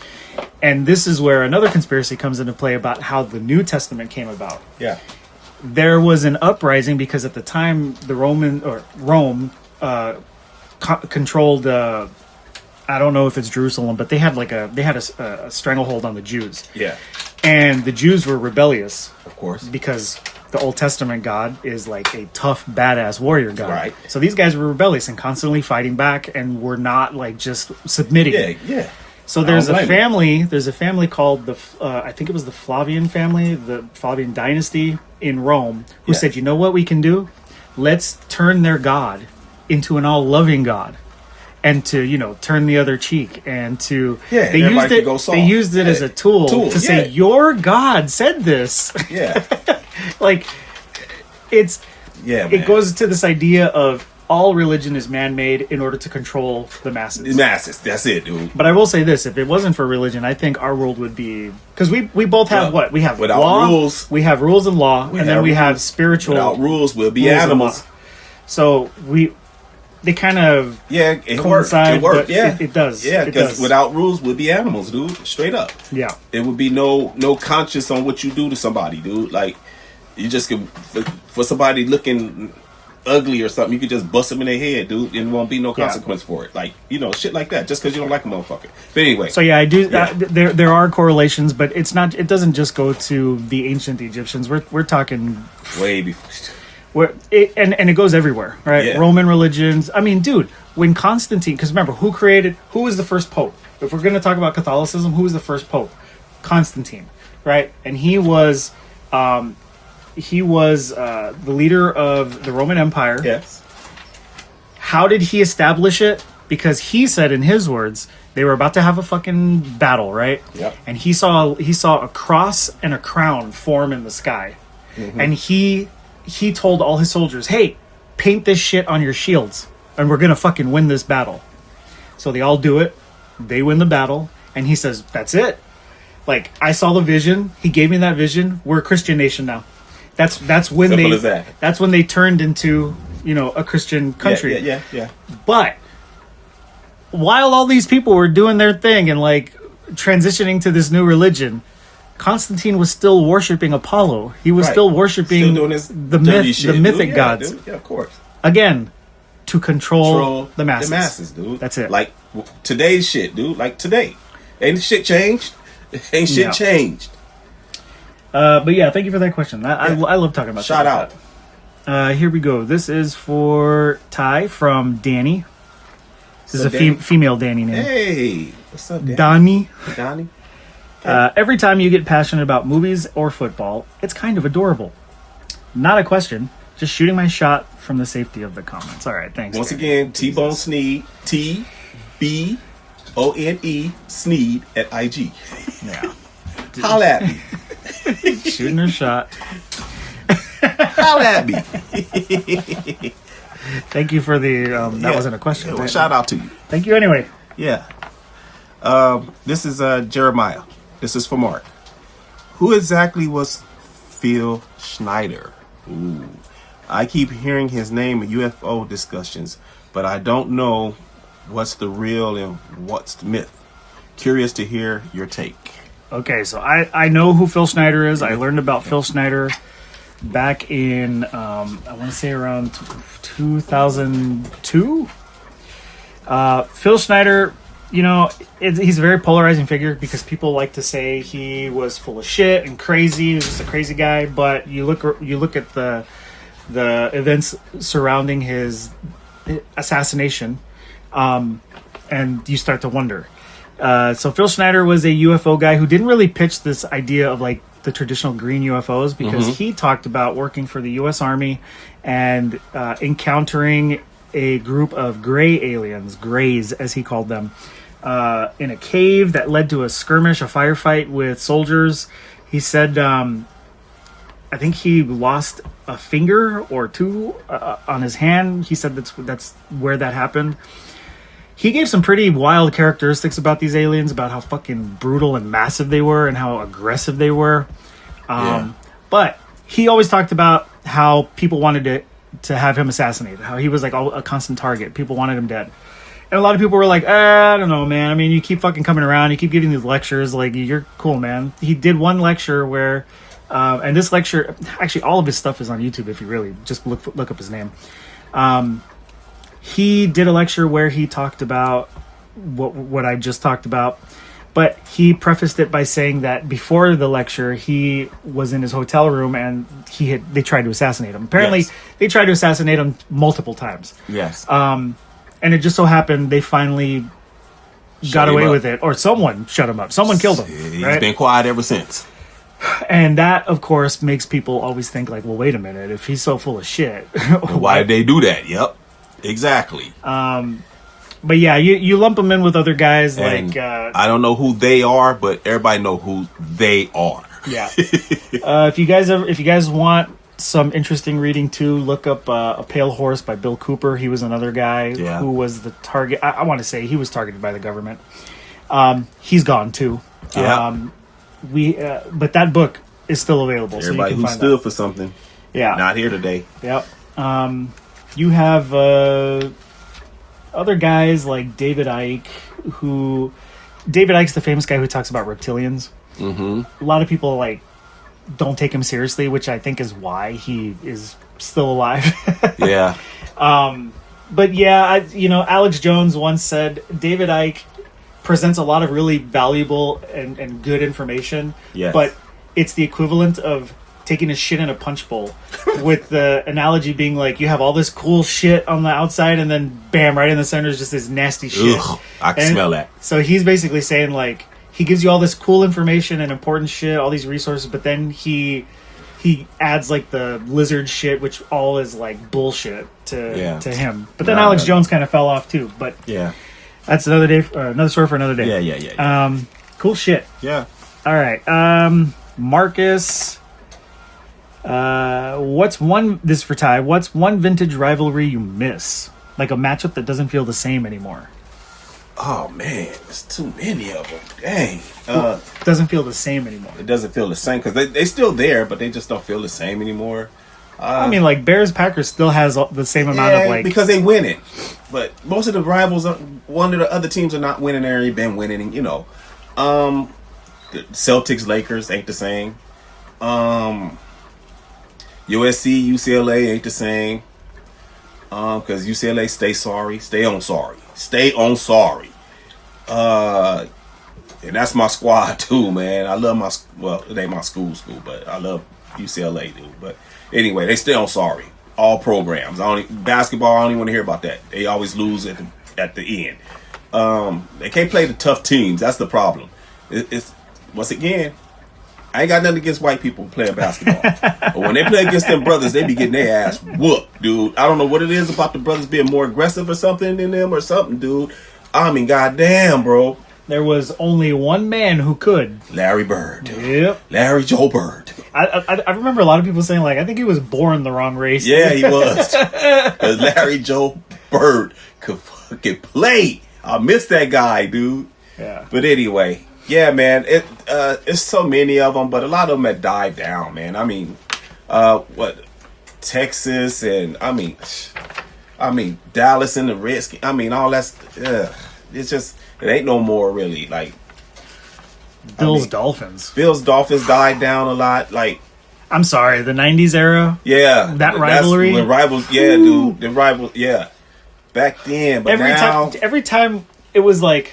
And this is where another conspiracy comes into play about how the New Testament came about. Yeah. There was an uprising because at the time Rome controlled I don't know if it's Jerusalem, but they had a stranglehold on the Jews. Yeah, And the Jews were rebellious. of course. Because the Old Testament God is like a tough, badass warrior God. Right. So these guys were rebellious and constantly fighting back and were not like just submitting. Yeah. So there's a family called I think it was the Flavian family, the Flavian dynasty in Rome, who said, you know what we can do? Let's turn their God into an all-loving God. And to, turn the other cheek and to... Yeah, they used it as a tool to say, your God said this. Yeah. Like, it goes to this idea of all religion is man-made in order to control the masses. The masses, that's it, dude. But I will say this, if it wasn't for religion, I think our world would be... Because we both have what? We have without law, rules. we have rules and law, and then we have spiritual... Without rules, we'll be rules and animals. law. So they kind of it coincide, works. but Yeah, it does. Yeah, It because does. without rules, we'll be animals, dude. Straight up. Yeah. There would be no conscience on what you do to somebody, dude. Like, you just could, for somebody looking ugly or something, you could just bust them in their head, dude, and there won't be no consequence for it. Like, shit like that, just because you don't like a motherfucker. But anyway. So yeah, I do. Yeah. There are correlations, but it's not. It doesn't just go to the ancient Egyptians. We're talking way before. And it goes everywhere, right? Yeah. Roman religions. I mean, dude, when Constantine, because remember, who was the first pope? If we're going to talk about Catholicism, who was the first pope? Constantine, right? And he was the leader of the Roman Empire. Yes. How did he establish it? Because he said in his words, they were about to have a fucking battle, right? Yep. And he saw a cross and a crown form in the sky. Mm-hmm. And he told all his soldiers, hey, paint this shit on your shields and we're gonna fucking win this battle. So they all do it. They win the battle. And he says, that's it. Like, I saw the vision. He gave me that vision. We're a Christian nation now. That's when Simple as that. That's when they turned into, a Christian country. Yeah. But while all these people were doing their thing and like transitioning to this new religion, Constantine was still worshiping Apollo. He was still worshiping the mythic gods. Dude. Yeah, of course. Again, to control the masses. The masses, dude. That's it. Like today's shit, dude. Like today. Ain't shit changed? Ain't shit changed. But yeah, thank you for that question. I love talking about Shout out. Here we go. This is for Ty from Danny. This is a female Danny name. Hey, what's up, Danny? Donnie? Every time you get passionate about movies or football, it's kind of adorable. Not a question, just shooting my shot from the safety of the comments. All right, thanks. Once again, T-Bone Sneed, TBONE Sneed at IG. Yeah. Holla at me. Shooting her shot. Holla at me. Thank you for the, that wasn't a question. Yeah, well, shout out to you. Thank you anyway. Yeah. This is Jeremiah. This is for Mark. Who exactly was Phil Schneider? Ooh. I keep hearing his name in UFO discussions, but I don't know what's the real and what's the myth. Curious to hear your take. Okay, so I know who Phil Schneider is. I learned about Phil Schneider back in, I want to say around 2002. Phil Schneider, he's a very polarizing figure because people like to say he was full of shit and crazy. He was just a crazy guy. But you look at the events surrounding his assassination, and you start to wonder. So Phil Schneider was a UFO guy who didn't really pitch this idea of like the traditional green UFOs because he talked about working for the U.S. Army and encountering a group of gray aliens, grays as he called them, in a cave that led to a skirmish, a firefight with soldiers. He said, I think he lost a finger or two on his hand. He said that's where that happened. He gave some pretty wild characteristics about these aliens, about how fucking brutal and massive they were and how aggressive they were. But he always talked about how people wanted to have him assassinated, how he was like a constant target. People wanted him dead. And a lot of people were like, I don't know, man. I mean, you keep fucking coming around. You keep giving these lectures. Like, you're cool, man. He did one lecture where, and this lecture, actually all of his stuff is on YouTube if you really just look up his name. He did a lecture where he talked about what I just talked about. But he prefaced it by saying that before the lecture, he was in his hotel room and they tried to assassinate him. Apparently, Yes. they tried to assassinate him multiple times. Yes. And it just so happened they finally got him away up. with it, or someone shut him up. Someone killed him. He's right? been quiet ever since. And that, of course, makes people always think like, well, wait a minute, if he's so full of shit, Why did they do that? Yep. Exactly. But yeah, you lump them in with other guys And like I don't know who they are, but everybody know who they are. yeah. If you guys want some interesting reading too, look up A Pale Horse by Bill Cooper. He was another guy Yeah. who was the target. I want to say he was targeted by the government. He's gone too. Yeah. But that book is still available. Everybody so you who can find stood for something, that. Yeah. not here today. Yep. You have other guys like David Icke, David Icke's the famous guy who talks about reptilians. Mm-hmm. A lot of people don't take him seriously, which I think is why he is still alive. Yeah. But yeah, Alex Jones once said David Icke presents a lot of really valuable and good information. Yes. But it's the equivalent of taking a shit in a punch bowl, with the analogy being like you have all this cool shit on the outside and then bam, right in the center is just this nasty shit. Ugh, I can smell that. So he's basically saying like he gives you all this cool information and important shit, all these resources, but then he adds like the lizard shit, which all is like bullshit to him. But then Alex Jones kind of fell off too. But Yeah. that's another day, another story for another day. Yeah. Cool shit. Yeah. All right, Marcus. This is for Ty. What's one vintage rivalry you miss? Like a matchup that doesn't feel the same anymore. Oh man, there's too many of them. Dang. Doesn't feel the same anymore. It doesn't feel the same because they still there, but they just don't feel the same anymore. I mean, like Bears Packers still has the same amount of like because they win it. But most of the rivals, one of the other teams are not winning. They already been winning. The Celtics, Lakers ain't the same. USC, UCLA ain't the same. Because UCLA stay on sorry. And that's my squad too, man. I love it ain't my school, but I love UCLA, dude. But anyway, they stay on sorry. All programs. Basketball, I don't even want to hear about that. They always lose at the end. They can't play the tough teams. That's the problem. It's once again, I ain't got nothing against white people playing basketball. But when they play against them brothers, they be getting their ass whooped, dude. I don't know what it is about the brothers being more aggressive or something than them or something, dude. I mean, goddamn, bro. there was only one man who could. Larry Bird. Yep. Larry Joe Bird. I remember a lot of people saying like, I think he was born the wrong race. Yeah, he was. 'Cause Larry Joe Bird could fucking play. I miss that guy, dude. Yeah. But anyway, yeah, man. It's so many of them, but a lot of them have died down, man. I mean, Texas and I mean Dallas and the Redskins. I mean, all that's it's just it ain't no more really like Bills Dolphins. Bills Dolphins died down a lot. Like I'm sorry, the '90s era. yeah, That rivalry? When rivals, yeah, dude, the rival, yeah. Back then, but now every time it was like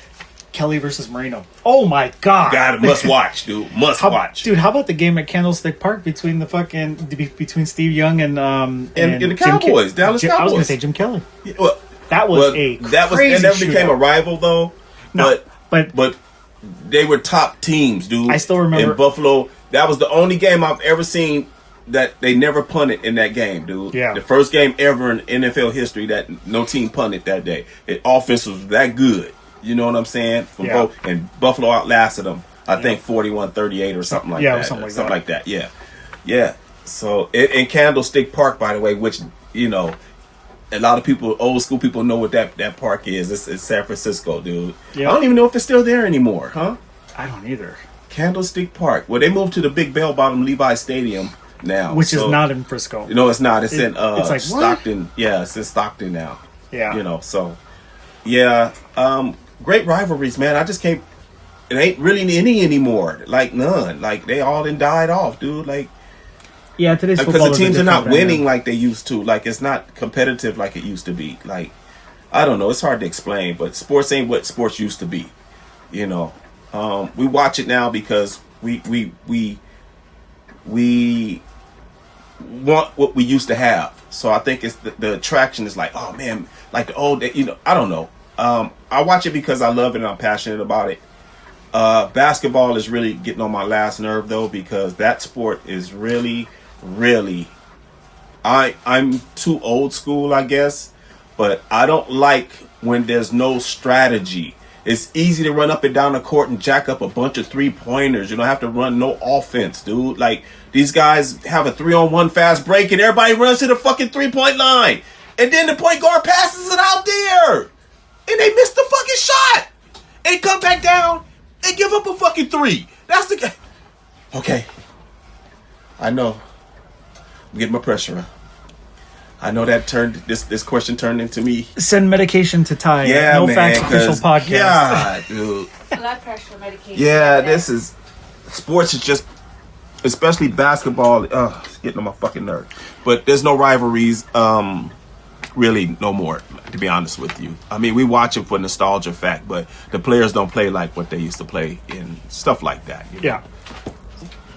Kelly versus Marino. Oh my god! God, must watch, dude. Must watch, dude. How about the game at Candlestick Park between between Steve Young and the Cowboys, Dallas Cowboys? I was going to say Jim Kelly. Yeah, well, That was crazy it never became a rival though. No, but they were top teams, dude. I still remember in Buffalo. That was the only game I've ever seen that they never punted in that game, dude. Yeah. The first game ever in NFL history that no team punted that day. The offense was that good. You know what I'm saying? And Buffalo outlasted them. I think 41-38 or something like that. Yeah, something like that. Yeah. Yeah. So in Candlestick Park, by the way, which, you know, a lot of people, old school people know what that park is. It's San Francisco, dude. Yeah. I don't even know if it's still there anymore, huh? I don't either. Candlestick Park. Well, they moved to the big bell-bottom Levi Stadium now. Which is not in Frisco. No, it's not. It's in it's like, Stockton. What? Yeah, it's in Stockton now. Yeah. You know, so yeah. Great rivalries, man. I just can't. It ain't really any anymore. Like none. Like they all done died off, dude. Like yeah, today's football because the teams are not different than winning then. like they used to. Like it's not competitive like it used to be. Like I don't know. It's hard to explain, but sports ain't what sports used to be. You know, we watch it now because we want what we used to have. So I think it's the attraction is like, oh man, like the old, you know, I don't know. I watch it because I love it and I'm passionate about it. Basketball is really getting on my last nerve though, because that sport is really, really, I'm too old school, I guess, but I don't like when there's no strategy. It's easy to run up and down the court and jack up a bunch of 3-pointers. You don't have to run no offense, dude. Like, these guys have a 3-on-1 fast break and everybody runs to the fucking 3-point line. And then the point guard passes it out there. And they miss the fucking shot. And come back down and give up a fucking 3. That's the game. Okay. I know. I'm getting my pressure up. I know that this question turned into me. Send medication to Ty. Yeah, No man, Facts official podcast. Yeah, dude. Blood pressure medication. Yeah, this is sports is just, especially basketball. It's getting on my fucking nerve. But there's no rivalries, really no more. To be honest with you, I mean, we watch it for nostalgia fact, but the players don't play like what they used to play in stuff like that. You know? Yeah.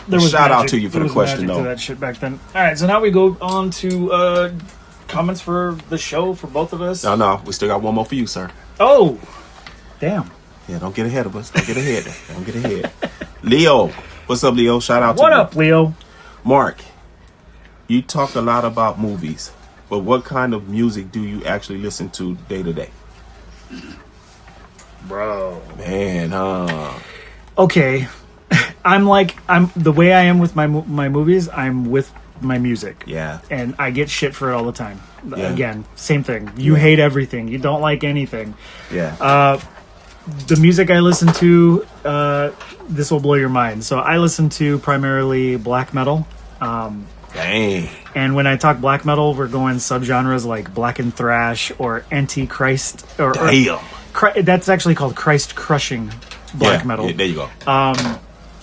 There was Shout out magic. to you for There the was question, magic to though. that shit back then. All right, so now we go on to comments for the show for both of us. No, we still got one more for you, sir. Oh, damn. Yeah, don't get ahead of us. Don't get ahead. Don't get ahead. Leo, what's up, Leo? Shout out to What you. up, Leo? Mark, you talk a lot about movies, but what kind of music do you actually listen to day to day? Bro. Man, Okay. I'm the way I am with my movies, I'm with my music. yeah. And I get shit for it all the time. Yeah. Again, same thing. You hate everything. You don't like anything. Yeah. The music I listen to, this will blow your mind. So I listen to primarily black metal. Dang. And when I talk black metal, we're going subgenres like black and thrash or antichrist. Damn. That's actually called Christ crushing black metal. Yeah, there you go.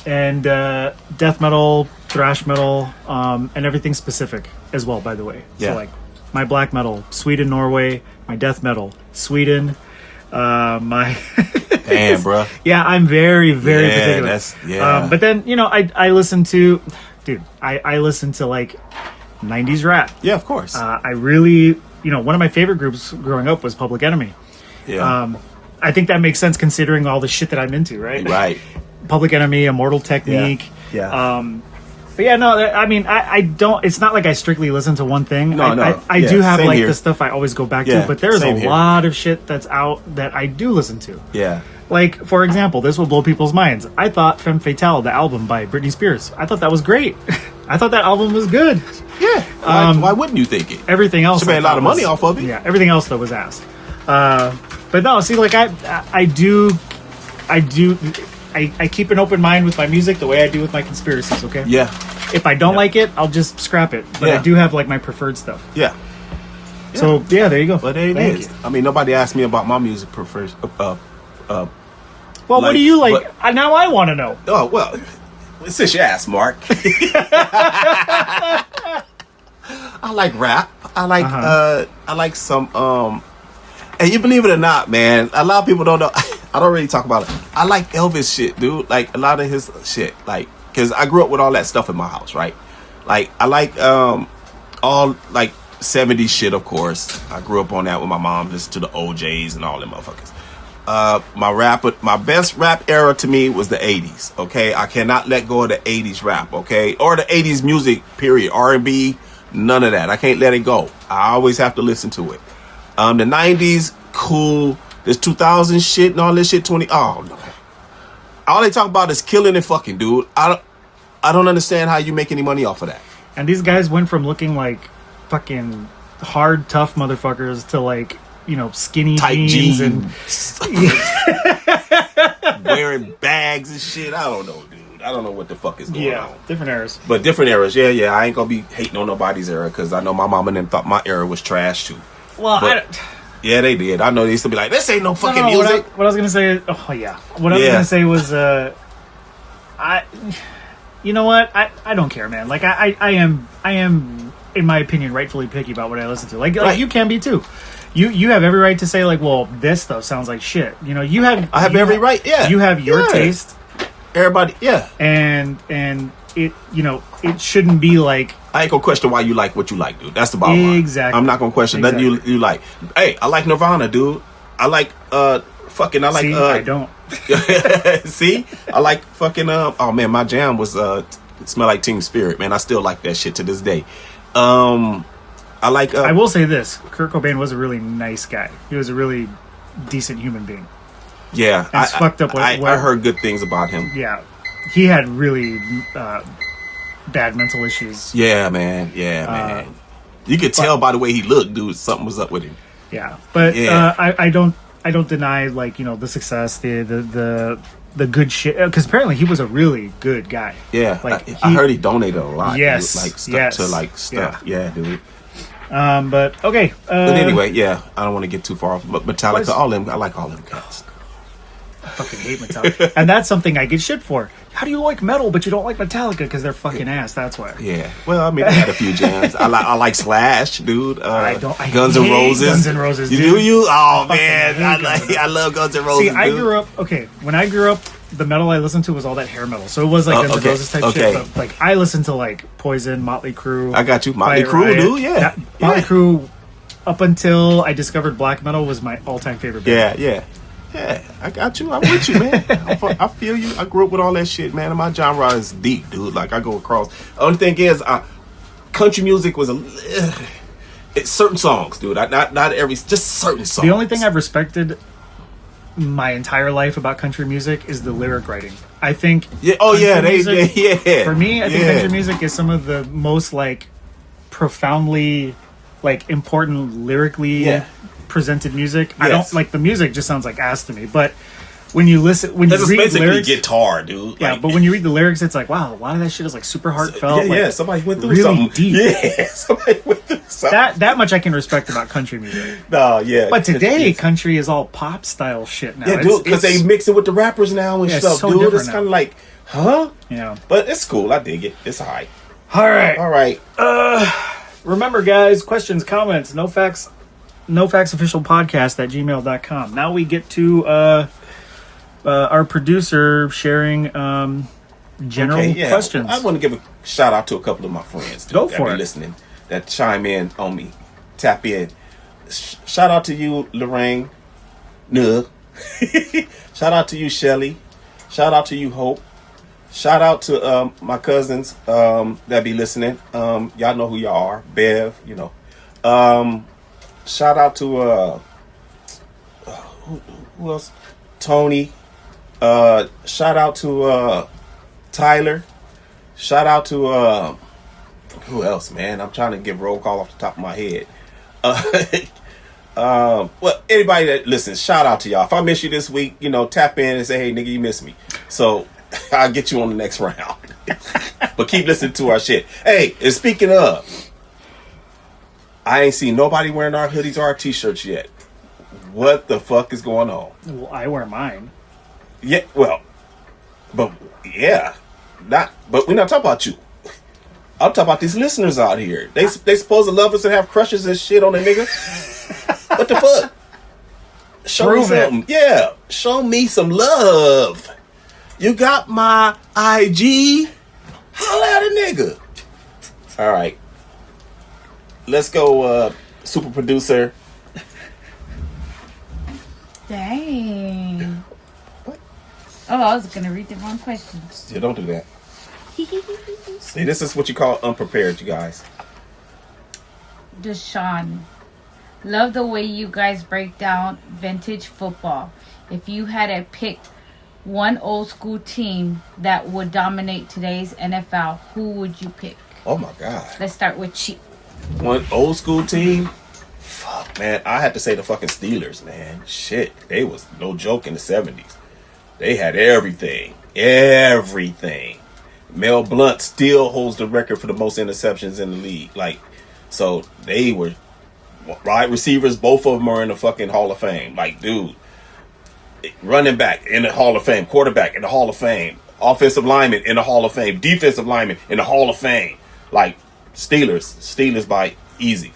And death metal, thrash metal, and everything specific as well, by the way. Yeah. So like my black metal, Sweden, Norway, my death metal, Sweden, my Damn, bro. yeah, I'm very, very particular. But but then, you know, I listen to, dude, I listen to like 90s rap. yeah, of course. I really, you know, one of my favorite groups growing up was Public Enemy. yeah. I think that makes sense considering all the shit that I'm into, right? Right. Public Enemy, Immortal Technique. Yeah. But yeah, no, I mean, I don't, it's not like I strictly listen to one thing. No, I yeah, do have same like here. the stuff I always go back Yeah, to, but there's same a here. lot of shit that's out that I do listen to. Yeah. Like, for example, this will blow people's minds. I thought Femme Fatale, the album by Britney Spears, I thought that was great. I thought that album was good. Yeah. Why wouldn't you think it? Everything else, She made a I lot thought of money was- off of it. Yeah, everything else though was ass. But no, see, like I keep an open mind with my music the way I do with my conspiracies. Okay. Yeah. If I don't like it, I'll just scrap it. But Yeah. I do have like my preferred stuff. Yeah. So yeah, there you go. But there it Thank is. you. I mean, nobody asked me about my music prefers. Well, what like- do you like? Now I want to know. Oh well, since you asked, Mark. I like rap. I like some and you believe it or not, man, a lot of people don't know. I don't really talk about it. I like Elvis shit, dude. Like a lot of his shit, like because I grew up with all that stuff in my house, right? Like I like all like 70s shit, of course. I grew up on that with my mom, listened to the OJs and all them motherfuckers. My best rap era to me was the 80s. Okay, I cannot let go of the 80s rap. Okay, or the 80s music. Period. R&B. None of that. I can't let it go. I always have to listen to it. The 90s, cool. This 2000 shit and all this shit. Oh no. All they talk about is killing and fucking, dude. I don't understand how you make any money off of that. And these guys went from looking like fucking hard, tough motherfuckers to like, you know, skinny Tight jeans and wearing bags and shit. I don't know, dude. I don't know what the fuck is going on. different eras. But different eras, yeah. I ain't gonna be hating on nobody's era because I know my mom and them thought my era was trash too. Well, But- Yeah, they did. I know they used to be like, this ain't no fucking No, music. What I was gonna say, oh yeah, what I was Yeah. gonna say was, you know what? I don't care, man. Like I am, in my opinion, rightfully picky about what I listen to. Like Right. you can be too. You have every right to say like, well, this though sounds like shit. You know, I have every right. Yeah, you have your taste. Everybody, yeah. And it, you know, it shouldn't be like. I ain't gonna question why you like what you like, dude. That's the bottom line. Exactly. I'm not gonna question nothing you like. Hey, I like Nirvana, dude. I like See, I don't. See, I like fucking. Oh man, my jam was Smell Like Teen Spirit, man. I still like that shit to this day. I like. I will say this: Kurt Cobain was a really nice guy. He was a really decent human being. Yeah, I fucked up. I heard good things about him. Yeah, he had really bad mental issues. Yeah, man. Yeah, man. You could tell by the way he looked, dude. Something was up with him. Yeah, but I don't deny, like, you know, the success, the good shit, because apparently he was a really good guy. Yeah, like I heard he donated a lot. Yes, dude, like stuff to like stuff. Yeah, dude. But okay. But anyway, yeah, I don't want to get too far off. But Metallica, all them, I like all them cats. I fucking hate Metallica, and that's something I get shit for. How do you like metal but you don't like Metallica? Because they're fucking ass. That's why. Yeah. Well, I mean, I had a few jams. I like Slash, dude. I Guns N' hate Roses. Guns N' Roses. You dude. do you? Oh I man, I love Guns N' Roses. See, I grew up. Okay, when I grew up, the metal I listened to was all that hair metal. So it was like Guns N' Roses type shit. But like I listened to like Poison, Motley Crue. I got you, Motley Crue, Riot. dude. Yeah, Motley Crue. Up until I discovered black metal was my all-time favorite band. Yeah, I got you. I'm with you, man. I feel you. I grew up with all that shit, man. And my genre is deep, dude. Like I go across. Only thing is, country music was it's certain songs, dude. Not every, just certain songs. The only thing I've respected my entire life about country music is the lyric writing. I think. Yeah. Oh yeah. Yeah. For me, I think country music is some of the most like profoundly, like important lyrically presented music. Yes. I don't like the music; just sounds like ass to me. But when you listen, when you read basically lyrics, guitar, dude. Yeah, but when you read the lyrics, it's like, wow, a lot of that shit is like super heartfelt. Yeah, like, somebody went through really something deep. Yeah, somebody went through something. That much I can respect about country music. No, yeah. But today, country is all pop style shit now. Yeah, dude, because they mix it with the rappers now and stuff, so dude. It's kind of like, huh? Yeah. But it's cool. I dig it. It's all right. All right. Remember, guys, questions, comments, no facts official podcast at gmail.com. Now we get to our producer sharing general questions. I want to give a shout out to a couple of my friends Go that for be it. listening, that chime in on me, tap in. Shout out to you, Lorraine. Nug. Shout out to you, Shelly. Shout out to you, Hope. Shout out to my cousins that be listening. Y'all know who y'all are. Bev, you know. Shout out to who else? Tony. Shout out to Tyler. Shout out to who else, man? I'm trying to give roll call off the top of my head. Well, anybody that listens, shout out to y'all. If I miss you this week, you know, tap in and say, hey, nigga, you missed me. So I'll get you on the next round. But keep listening to our shit. Hey, and speaking of, I ain't seen nobody wearing our hoodies or our t-shirts yet. What the fuck is going on? Well, I wear mine. Yeah, well, but yeah, but we're not talking about you. I'm talking about these listeners out here. They supposed to love us and have crushes and shit on a nigga. What the fuck? Show me something. Yeah, show me some love. You got my IG? Holla at a nigga. All right. Let's go, super producer. Dang. What? Oh, I was going to read the wrong questions. Yeah, don't do that. See, this is what you call unprepared, you guys. Deshaun. Love the way you guys break down vintage football. If you had to pick one old school team that would dominate today's NFL, who would you pick? Oh my God. Let's start with Chief. One old school team? Fuck, man. I had to say the fucking Steelers, man. Shit. They was no joke in the 70s. They had everything. Everything. Mel Blount still holds the record for the most interceptions in the league. Like, so they were wide receivers. Both of them are in the fucking Hall of Fame. Like, dude. Running back in the Hall of Fame. Quarterback in the Hall of Fame. Offensive lineman in the Hall of Fame. Defensive lineman in the Hall of Fame. Like, Steelers by easy.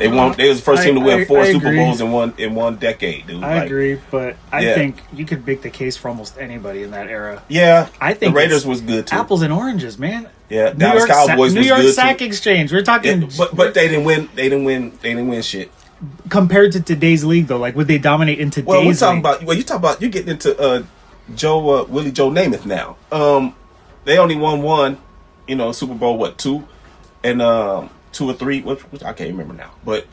They won. They was the first team to win 4 Super agree. Bowls in one decade, dude. I agree, but I Yeah. think you could make the case for almost anybody in that era. Yeah, I think the Raiders it's was good too. Apples and oranges, man. Yeah, Dallas Cowboys New was York good Sack too. Exchange. We're talking, Yeah, but they didn't win. They didn't win shit. compared to today's league, though. Like, would they dominate in today's Well, we're talking league? about. Well, you talk about. You're getting into Willie Joe Namath now. They only won one. Super Bowl 2, and 2 or 3. Which I can't remember now. But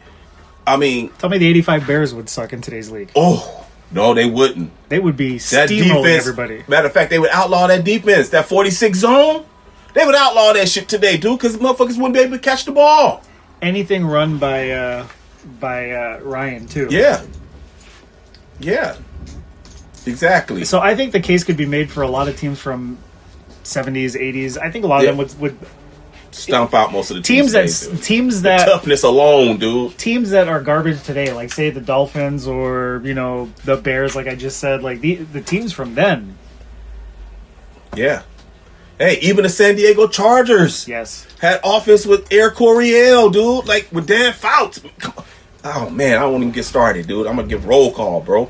I mean, Tell me the '85 Bears would suck in today's league. oh no, they wouldn't. They would be That steamrolling defense. everybody. Matter of fact, they would outlaw that defense. That 46 zone. They would outlaw that shit today, dude, because motherfuckers wouldn't be able to catch the ball. Anything run by Ryan too. Yeah. Exactly. So I think the case could be made for a lot of teams from '70s, '80s. I think a lot Yeah. of them would Stomp out most of the teams today, that dude. teams The that toughness alone, dude. teams that are garbage today, like say the Dolphins or the Bears, like I just said, like the teams from then. Yeah. Hey, even the San Diego Chargers Yes, had offense with Air Coryell, dude. Like with Dan Fouts. Come on. Oh man, I won't even get started, dude. I'm gonna give roll call, bro.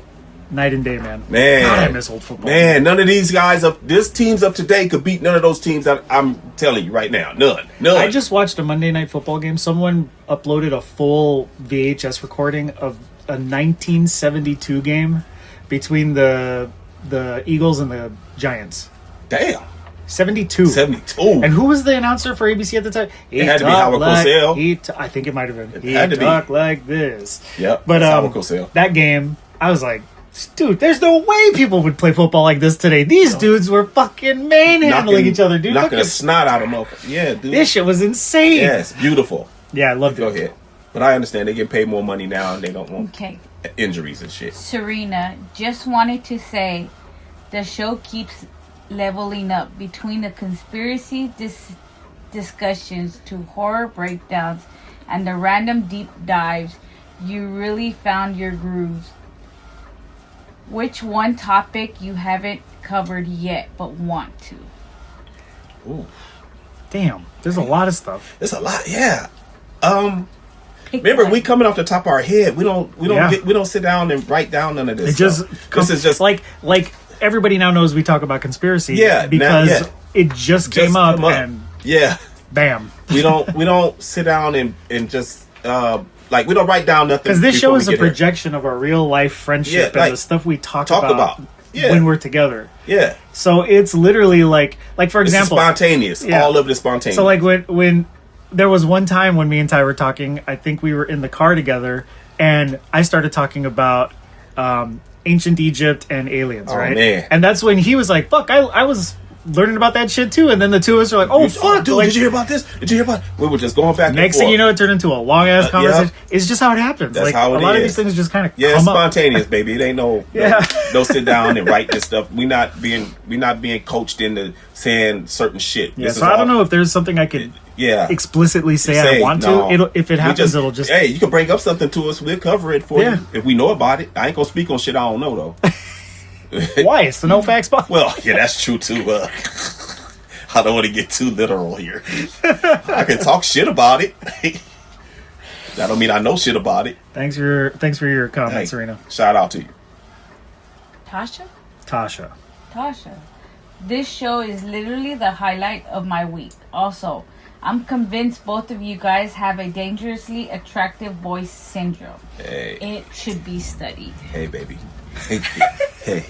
night and day, man. Man, God, I miss old football. Man, none of these guys this teams of today could beat none of those teams that I'm telling you right now. None. I just watched a Monday Night Football game. Someone uploaded a full VHS recording of a 1972 game between the Eagles and the Giants. Damn. 72. 72. And who was the announcer for ABC at the time? It had to be Howard Cosell. I think it might have been. It He had to be. talked like this. Yep. But that's Howard Cosell. that game, I was like, dude, there's no way people would play football like this today. These dudes were fucking manhandling each other, dude. Knocking Look the at- snot out of motherfuckers. Yeah, dude. This shit was insane. Yes, beautiful. Yeah, I loved Go it. ahead. But I understand they get paid more money now and they don't want Okay. injuries and shit. Serena, just wanted to say the show keeps leveling up between the conspiracy discussions to horror breakdowns and the random deep dives. You really found your grooves. Which one topic you haven't covered yet but want to? Ooh. Damn, there's a lot of stuff. It's a lot, yeah. Pick Remember, one. we coming off the top of our head. We don't Yeah. we don't sit down and write down none of this. It just stuff. This is just like everybody now knows we talk about conspiracy. Yeah, because yeah. it just came up and yeah. bam. We don't sit down and just like we don't write down nothing. Because this before show we is a get here. projection of our real life friendship Yeah, and like, the stuff we talk talk about about. Yeah. when we're together. Yeah, So it's literally like for it's example, spontaneous. Yeah. All of it is spontaneous. so like when there was one time when me and Ty were talking, I think we were in the car together, and I started talking about ancient Egypt and aliens, right? man. And that's when he was like, "Fuck, I was learning about that shit too." And then the two of us are like, "Oh fuck, dude, like, did you hear about this? Did you hear about?" We were just going back. Next and thing forth. you know, it turned into a long ass conversation. yeah. It's just how it happens. That's like how it a lot of is. these things just kind of Yeah, it's come up. spontaneous, baby. It ain't no sit down and write this stuff. We not being coached into saying certain shit. Yeah, This so is I don't all- know if there's something I could Explicitly explicitly say I want to. If it happens, it'll just hey, you can bring up something to us. We'll cover it for Yeah. you if we know about it. I ain't gonna speak on shit I don't know though. why it's the no facts podcast. Well, yeah, that's true too. I don't want to get too literal here. I can talk shit about it. That don't mean I know shit about it. Thanks for your comment, Hey, Serena. shout out to you. Tasha? Tasha. This show is literally the highlight of my week. Also, I'm convinced both of you guys have a dangerously attractive voice syndrome. Hey. It should be studied. Hey, baby. Hey,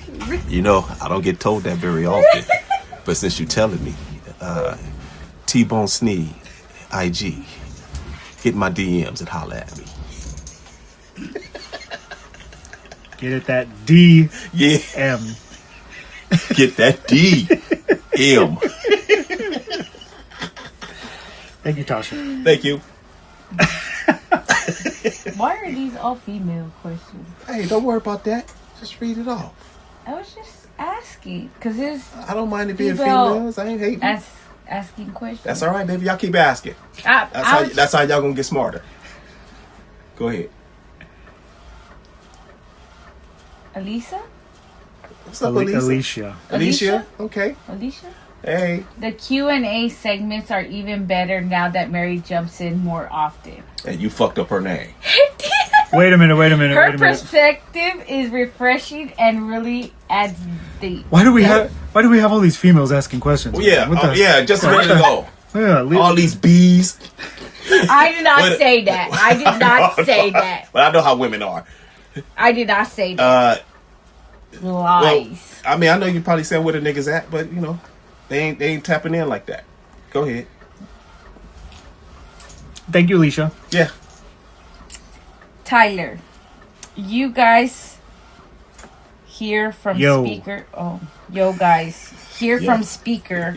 you know, I don't get told that very often. But since you're telling me, T-Bone Sneed, IG, hit my DMs and holla at me. Get it that D Yeah, M. get that D-M. Thank you, Tasha. Thank you. Why are these all female questions? Hey, don't worry about that. Just read it off. I was just asking. Because it's I don't mind it being Female- females. I ain't hating. asking questions. That's all right, baby. Y'all keep asking. I That's how y'all gonna get smarter. Go ahead. Elisa? What's up, Alicia? Alicia. Alicia? Okay. Alicia? Hey. The Q&A segments are even better now that Mary jumps in more often. And you fucked up her name. Wait a minute. Her perspective is refreshing and really adds deep. Why do we have all these females asking questions? Well, yeah, What the- yeah, just ready to go. Yeah, leave- All these bees. I did not say that. I did not say that. But I know how women are. I did not say that. Lies. I mean, I know you probably saying where the niggas at, but you know, they ain't tapping in like that. Go ahead. Thank you, Alicia. Yeah. Tyler, you guys hear from Yo. Speaker. Oh, yo, guys, hear Yeah. from Speaker.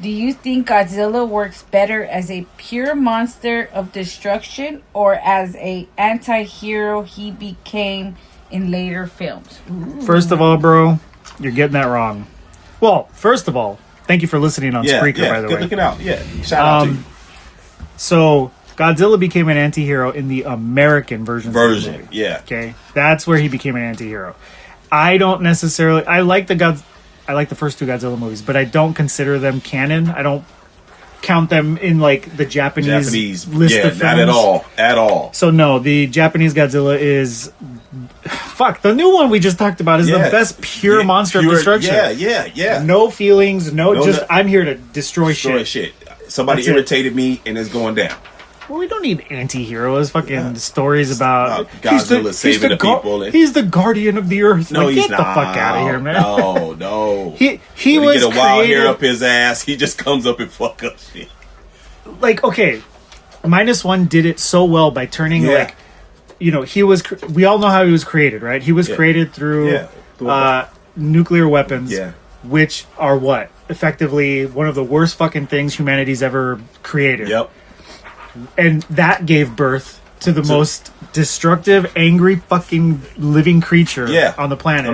Do you think Godzilla works better as a pure monster of destruction or as a anti-hero he became in later films? First of all, bro, you're getting that wrong. Well, first of all, thank you for listening on Spreaker, by the good way. looking out. Yeah. Shout out to you. So, Godzilla became an anti-hero in the American version. Of the movie. Yeah. Okay, that's where he became an anti-hero. I don't necessarily. I like the first two Godzilla movies, but I don't consider them canon. I don't count them in like the Japanese list of films. Not at all. So no, the Japanese Godzilla is fuck. The new one we just talked about is the best pure monster of destruction. Yeah. No feelings, just no- I'm here to destroy shit. Somebody That's it. irritated me and it's going down. Well, we don't need anti-heroes. Fucking stories about Godzilla saving the people. He's the guardian of the earth. No, like, he's get not. the fuck out of here, man. No. He When was he get a wild created, hair up his ass, he just comes up and fuck up shit. like, okay, -1 did it so well by turning like, you know, we all know how he was created, right? He was created through nuclear weapons, which are what? Effectively one of the worst fucking things humanity's ever created. Yep. And that gave birth to the most destructive, angry fucking living creature on the planet.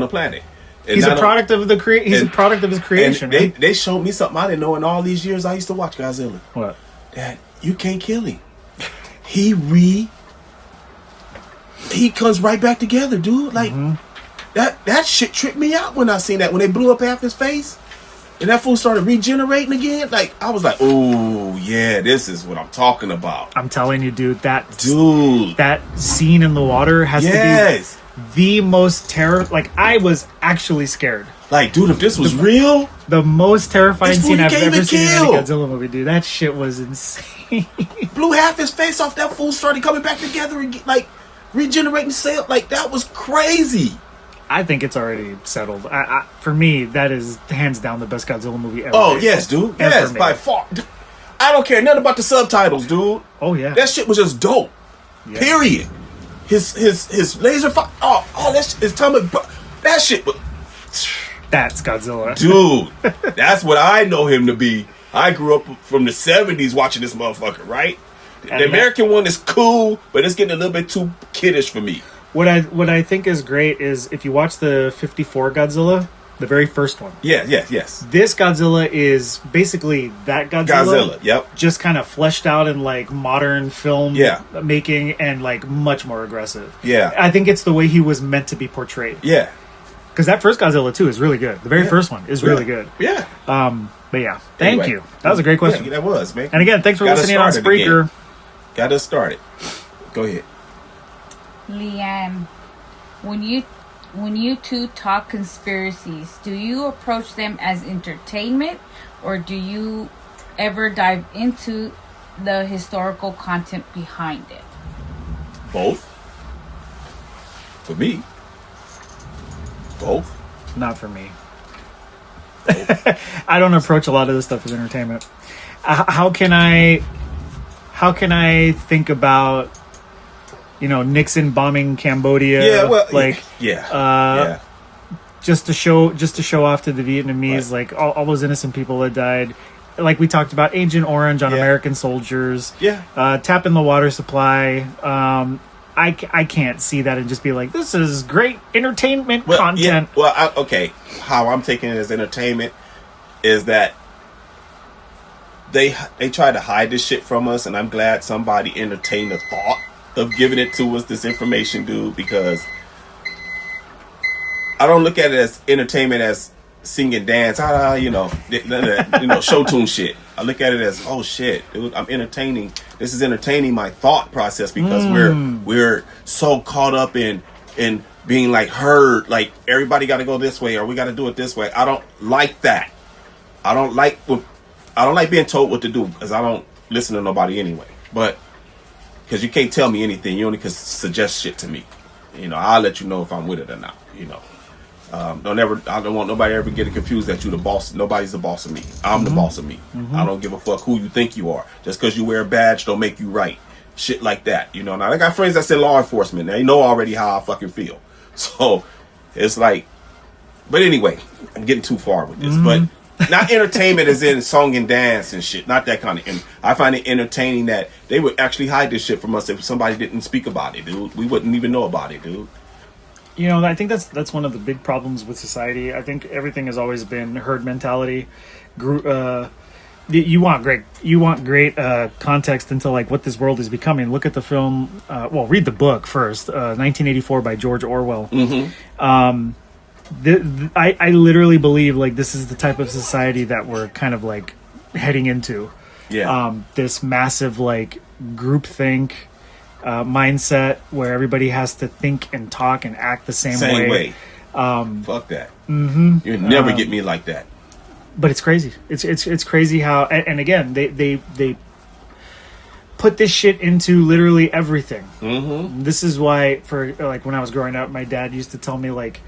And he's a product of he's a product of his creation. And they showed me something I didn't know in all these years I used to watch Godzilla. What? That you can't kill him. He comes right back together, dude. Like that shit tripped me out when I seen that. When they blew up half his face and that fool started regenerating again. Like I was like, oh yeah, this is what I'm talking about. I'm telling you, dude, that scene in the water has to be the most like I was actually scared. Like, dude, if this was real, the most terrifying this fool scene I've you ever can't seen in even a kill. Godzilla movie, dude. That shit was insane. blew half his face off. That fool started coming back together and like regenerating cell. Like that was crazy. I think it's already settled. For me, that is hands down the best Godzilla movie ever. Oh yes, dude. Yes, by far. I don't care nothing about the subtitles, dude. Oh yeah, that shit was just dope. Yeah. Period. His laser fire. Oh, that shit is Tommy. That shit was. That's Godzilla, dude. That's what I know him to be. I grew up from the 70s watching this motherfucker. Right. The American one is cool, but it's getting a little bit too kiddish for me. What I think is great is if you watch the 54 Godzilla, the very first one. Yes. This Godzilla is basically that Godzilla. Yep. Just kind of fleshed out in like modern film making and like much more aggressive. Yeah. I think it's the way he was meant to be portrayed. Yeah. Because that first Godzilla too is really good. The very first one is really good. Yeah. But yeah, thank you. That was a great question. Yeah, that was, man. And again, thanks for listening on Spreaker. Got us started. Go ahead. Leanne, when you two talk conspiracies, do you approach them as entertainment or do you ever dive into the historical content behind it? Both. For me. Both. Not for me. I don't approach a lot of this stuff as entertainment. How can I think about, you know, Nixon bombing Cambodia? Just to show off to the Vietnamese, like all those innocent people that died. Like we talked about Agent Orange on American soldiers. Tapping the water supply. I can't see that and just be like, this is great entertainment content. Okay. How I'm taking it as entertainment is that they try to hide this shit from us, and I'm glad somebody entertained the thought of giving it to us, this information, dude, because I don't look at it as entertainment as sing and dance, you know, show tune shit. I look at it as, oh shit, dude, I'm entertaining. This is entertaining my thought process because we're so caught up in being like heard, like everybody got to go this way or we got to do it this way. I don't like that. I don't like being told what to do because I don't listen to nobody anyway. But because you can't tell me anything, you only can suggest shit to me. You know, I'll let you know if I'm with it or not. You know, I don't want nobody ever getting confused that you the boss. Nobody's the boss of me. I'm the boss of me. I don't give a fuck who you think you are. Just because you wear a badge don't make you right. Shit like that. You know, now I got friends that say law enforcement. They know already how I fucking feel. So it's like, but anyway, I'm getting too far with this. But not entertainment as in song and dance and shit. Not that kind of. And I find it entertaining that they would actually hide this shit from us if somebody didn't speak about it, dude. We wouldn't even know about it, dude. You know, I think that's one of the big problems with society. I think everything has always been herd mentality. You want great context into like what this world is becoming. Look at the film. Read the book first. 1984 by George Orwell. I literally believe like this is the type of society that we're kind of like heading into. Yeah. This massive like groupthink mindset where everybody has to think and talk and act the same way. Fuck that. You never get me like that. But it's crazy. It's crazy how, and again, they put this shit into literally everything. This is why, for like when I was growing up, my dad used to tell me like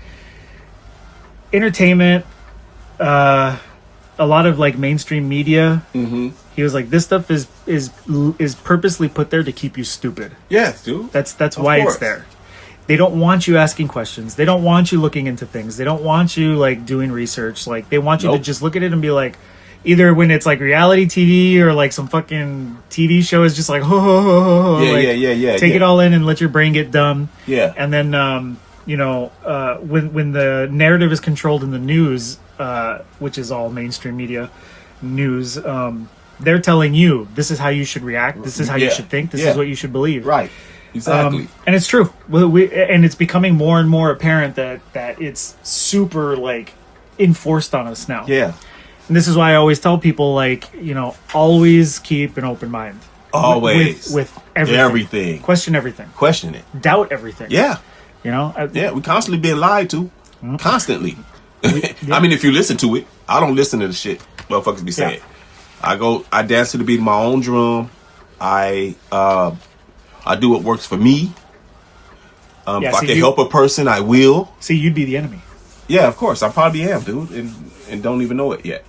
entertainment, a lot of like mainstream media. He was like, this stuff is purposely put there to keep you stupid. Yes, dude. That's why it's there. They don't want you asking questions. They don't want you looking into things. They don't want you like doing research. Like they want you to just look at it and be like, either when it's like reality TV or like some fucking TV show is just like, yeah. Take it all in and let your brain get dumb. Yeah. And then, when the narrative is controlled in the news, which is all mainstream media news, they're telling you this is how you should react. This is how you should think. This is what you should believe. Right. Exactly. And it's true. And it's becoming more and more apparent that it's super like enforced on us now. Yeah. And this is why I always tell people like, you know, always keep an open mind. Always. With everything. Question everything. Question it. Doubt everything. Yeah. You know? We constantly being lied to. Constantly. I mean, if you listen to it, I don't listen to the shit motherfuckers be saying. I dance to the beat of my own drum. I do what works for me. If I can help a person, I will. See, you'd be the enemy. Yeah, of course. I probably am, dude, and don't even know it yet.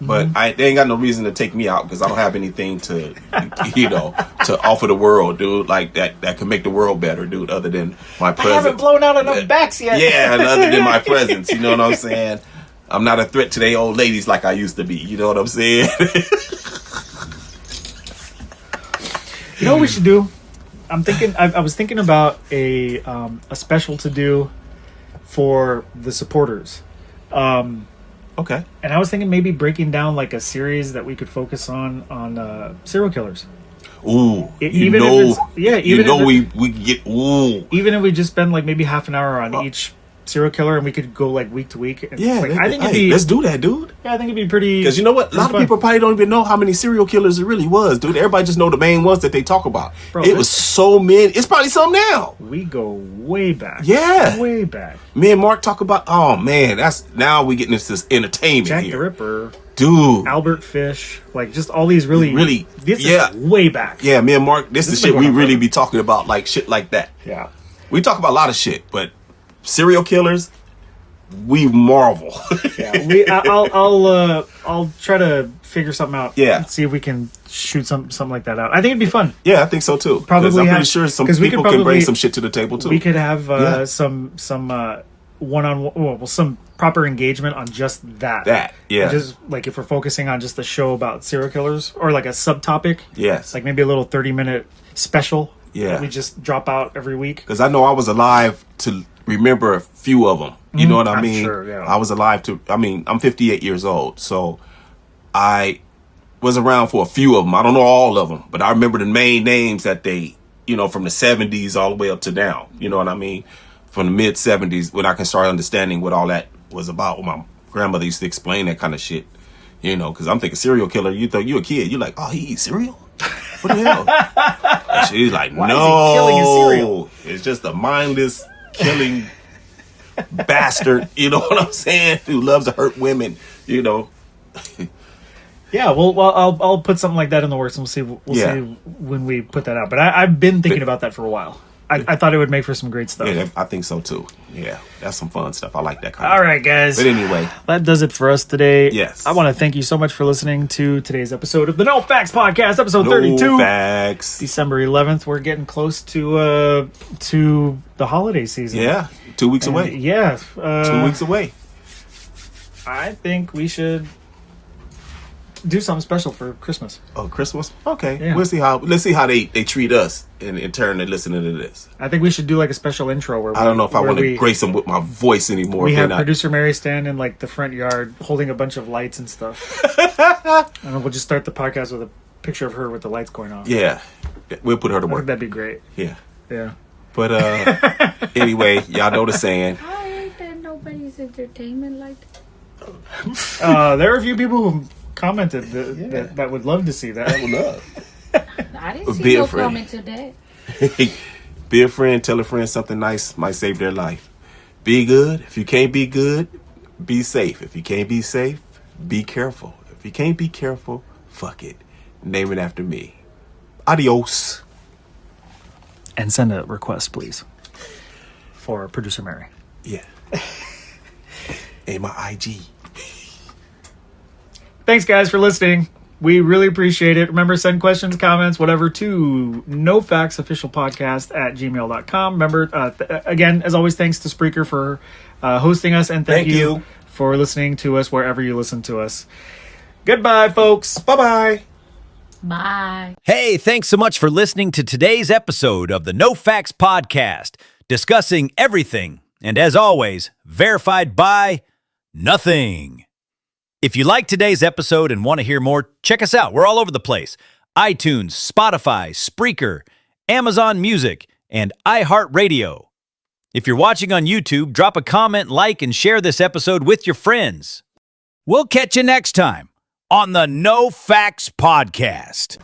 But they ain't got no reason to take me out because I don't have anything to, to offer the world, dude, like that can make the world better, dude, other than my presence. I haven't blown out enough backs yet. Yeah, and other than my presence, you know what I'm saying? I'm not a threat to they old ladies like I used to be, you know what I'm saying? You know what we should do? I was thinking about a special to do for the supporters. Okay. And I was thinking maybe breaking down like a series that we could focus on serial killers. Ooh. Even if we just spend like maybe half an hour on each serial killer and we could go like week to week. And, I think let's do that, dude. Yeah, I think it'd be pretty. Because you know what? A lot of people probably don't even know how many serial killers it really was, dude. Everybody just know the main ones that they talk about. Bro, it was so many. It's probably some now. We go way back. Yeah. Way back. Me and Mark talk about, oh man, now we getting into this entertainment Jack here. the Ripper. Dude. Albert Fish. Like just all these really. This is way back. Yeah, me and Mark, this is shit we really be talking about, like shit like that. Yeah. We talk about a lot of shit, but serial killers, we marvel. Yeah, I'll try to figure something out. Yeah, and see if we can shoot something like that out. I think it'd be fun. Yeah, I think so too. Probably, I'm pretty sure some people can bring some shit to the table too. We could have some one-on-one, some proper engagement on just that. Yeah. Just like if we're focusing on just a show about serial killers or like a subtopic. Yes. Like maybe a little 30-minute special. Yeah. That we just drop out every week. Because I know I was alive to remember a few of them. You know what I mean? Sure, yeah. I was alive I'm 58 years old, so I was around for a few of them. I don't know all of them, but I remember the main names that they, from the 70s all the way up to now. You know what I mean? From the mid 70s when I can start understanding what all that was about with my grandmother used to explain that kind of shit. You know, because I'm thinking serial killer. You think you a kid. You're like, oh, he eats cereal? What the hell? And she's like, Why no. is he killing his cereal? It's just a mindless killing bastard. You know what I'm saying? Who loves to hurt women. You know. Yeah, well, I'll put something like that in the works, and we'll see when we put that out. But I've been thinking about that for a while. I thought it would make for some great stuff. Yeah, I think so too. Yeah, that's some fun stuff. I like that kind All of right, guys. But anyway, that does it for us today. Yes. I want to thank you so much for listening to today's episode of the No Facts Podcast, episode 32. No facts. December 11th. We're getting close to the holiday season. Yeah, 2 weeks away. Yeah. 2 weeks away. I think we should do something special for Christmas. Oh, Christmas? Okay. Yeah. Let's see how they treat us in turn and listening to this. I think we should do like a special intro where I don't know if I want to grace them with my voice anymore. We if have they're not. producer Mary stand in like the front yard holding a bunch of lights and stuff. And then we'll just start the podcast with a picture of her with the lights going off. Yeah. We'll put her to I work. think that'd be great. Yeah. Yeah. But anyway, y'all know the saying. I hate that nobody's entertainment like that. There are a few people who commented that would love to see that. I didn't see Be a no friend. comment to that. Be a friend, tell a friend something nice, might save their life. Be good. If you can't be good, be safe. If you can't be safe, be careful. If you can't be careful, fuck it. Name it after me. Adios. And send a request, please, for producer Mary. Yeah. And my IG. Thanks, guys, for listening. We really appreciate it. Remember, send questions, comments, whatever to nofactsofficialpodcast@gmail.com. Remember, again, as always, thanks to Spreaker for hosting us, and thank you for listening to us wherever you listen to us. Goodbye, folks. Bye-bye. Bye. Hey, thanks so much for listening to today's episode of the No Facts Podcast, discussing everything, and as always, verified by nothing. If you like today's episode and want to hear more, check us out. We're all over the place. iTunes, Spotify, Spreaker, Amazon Music, and iHeartRadio. If you're watching on YouTube, drop a comment, like, and share this episode with your friends. We'll catch you next time on the No Facts Podcast.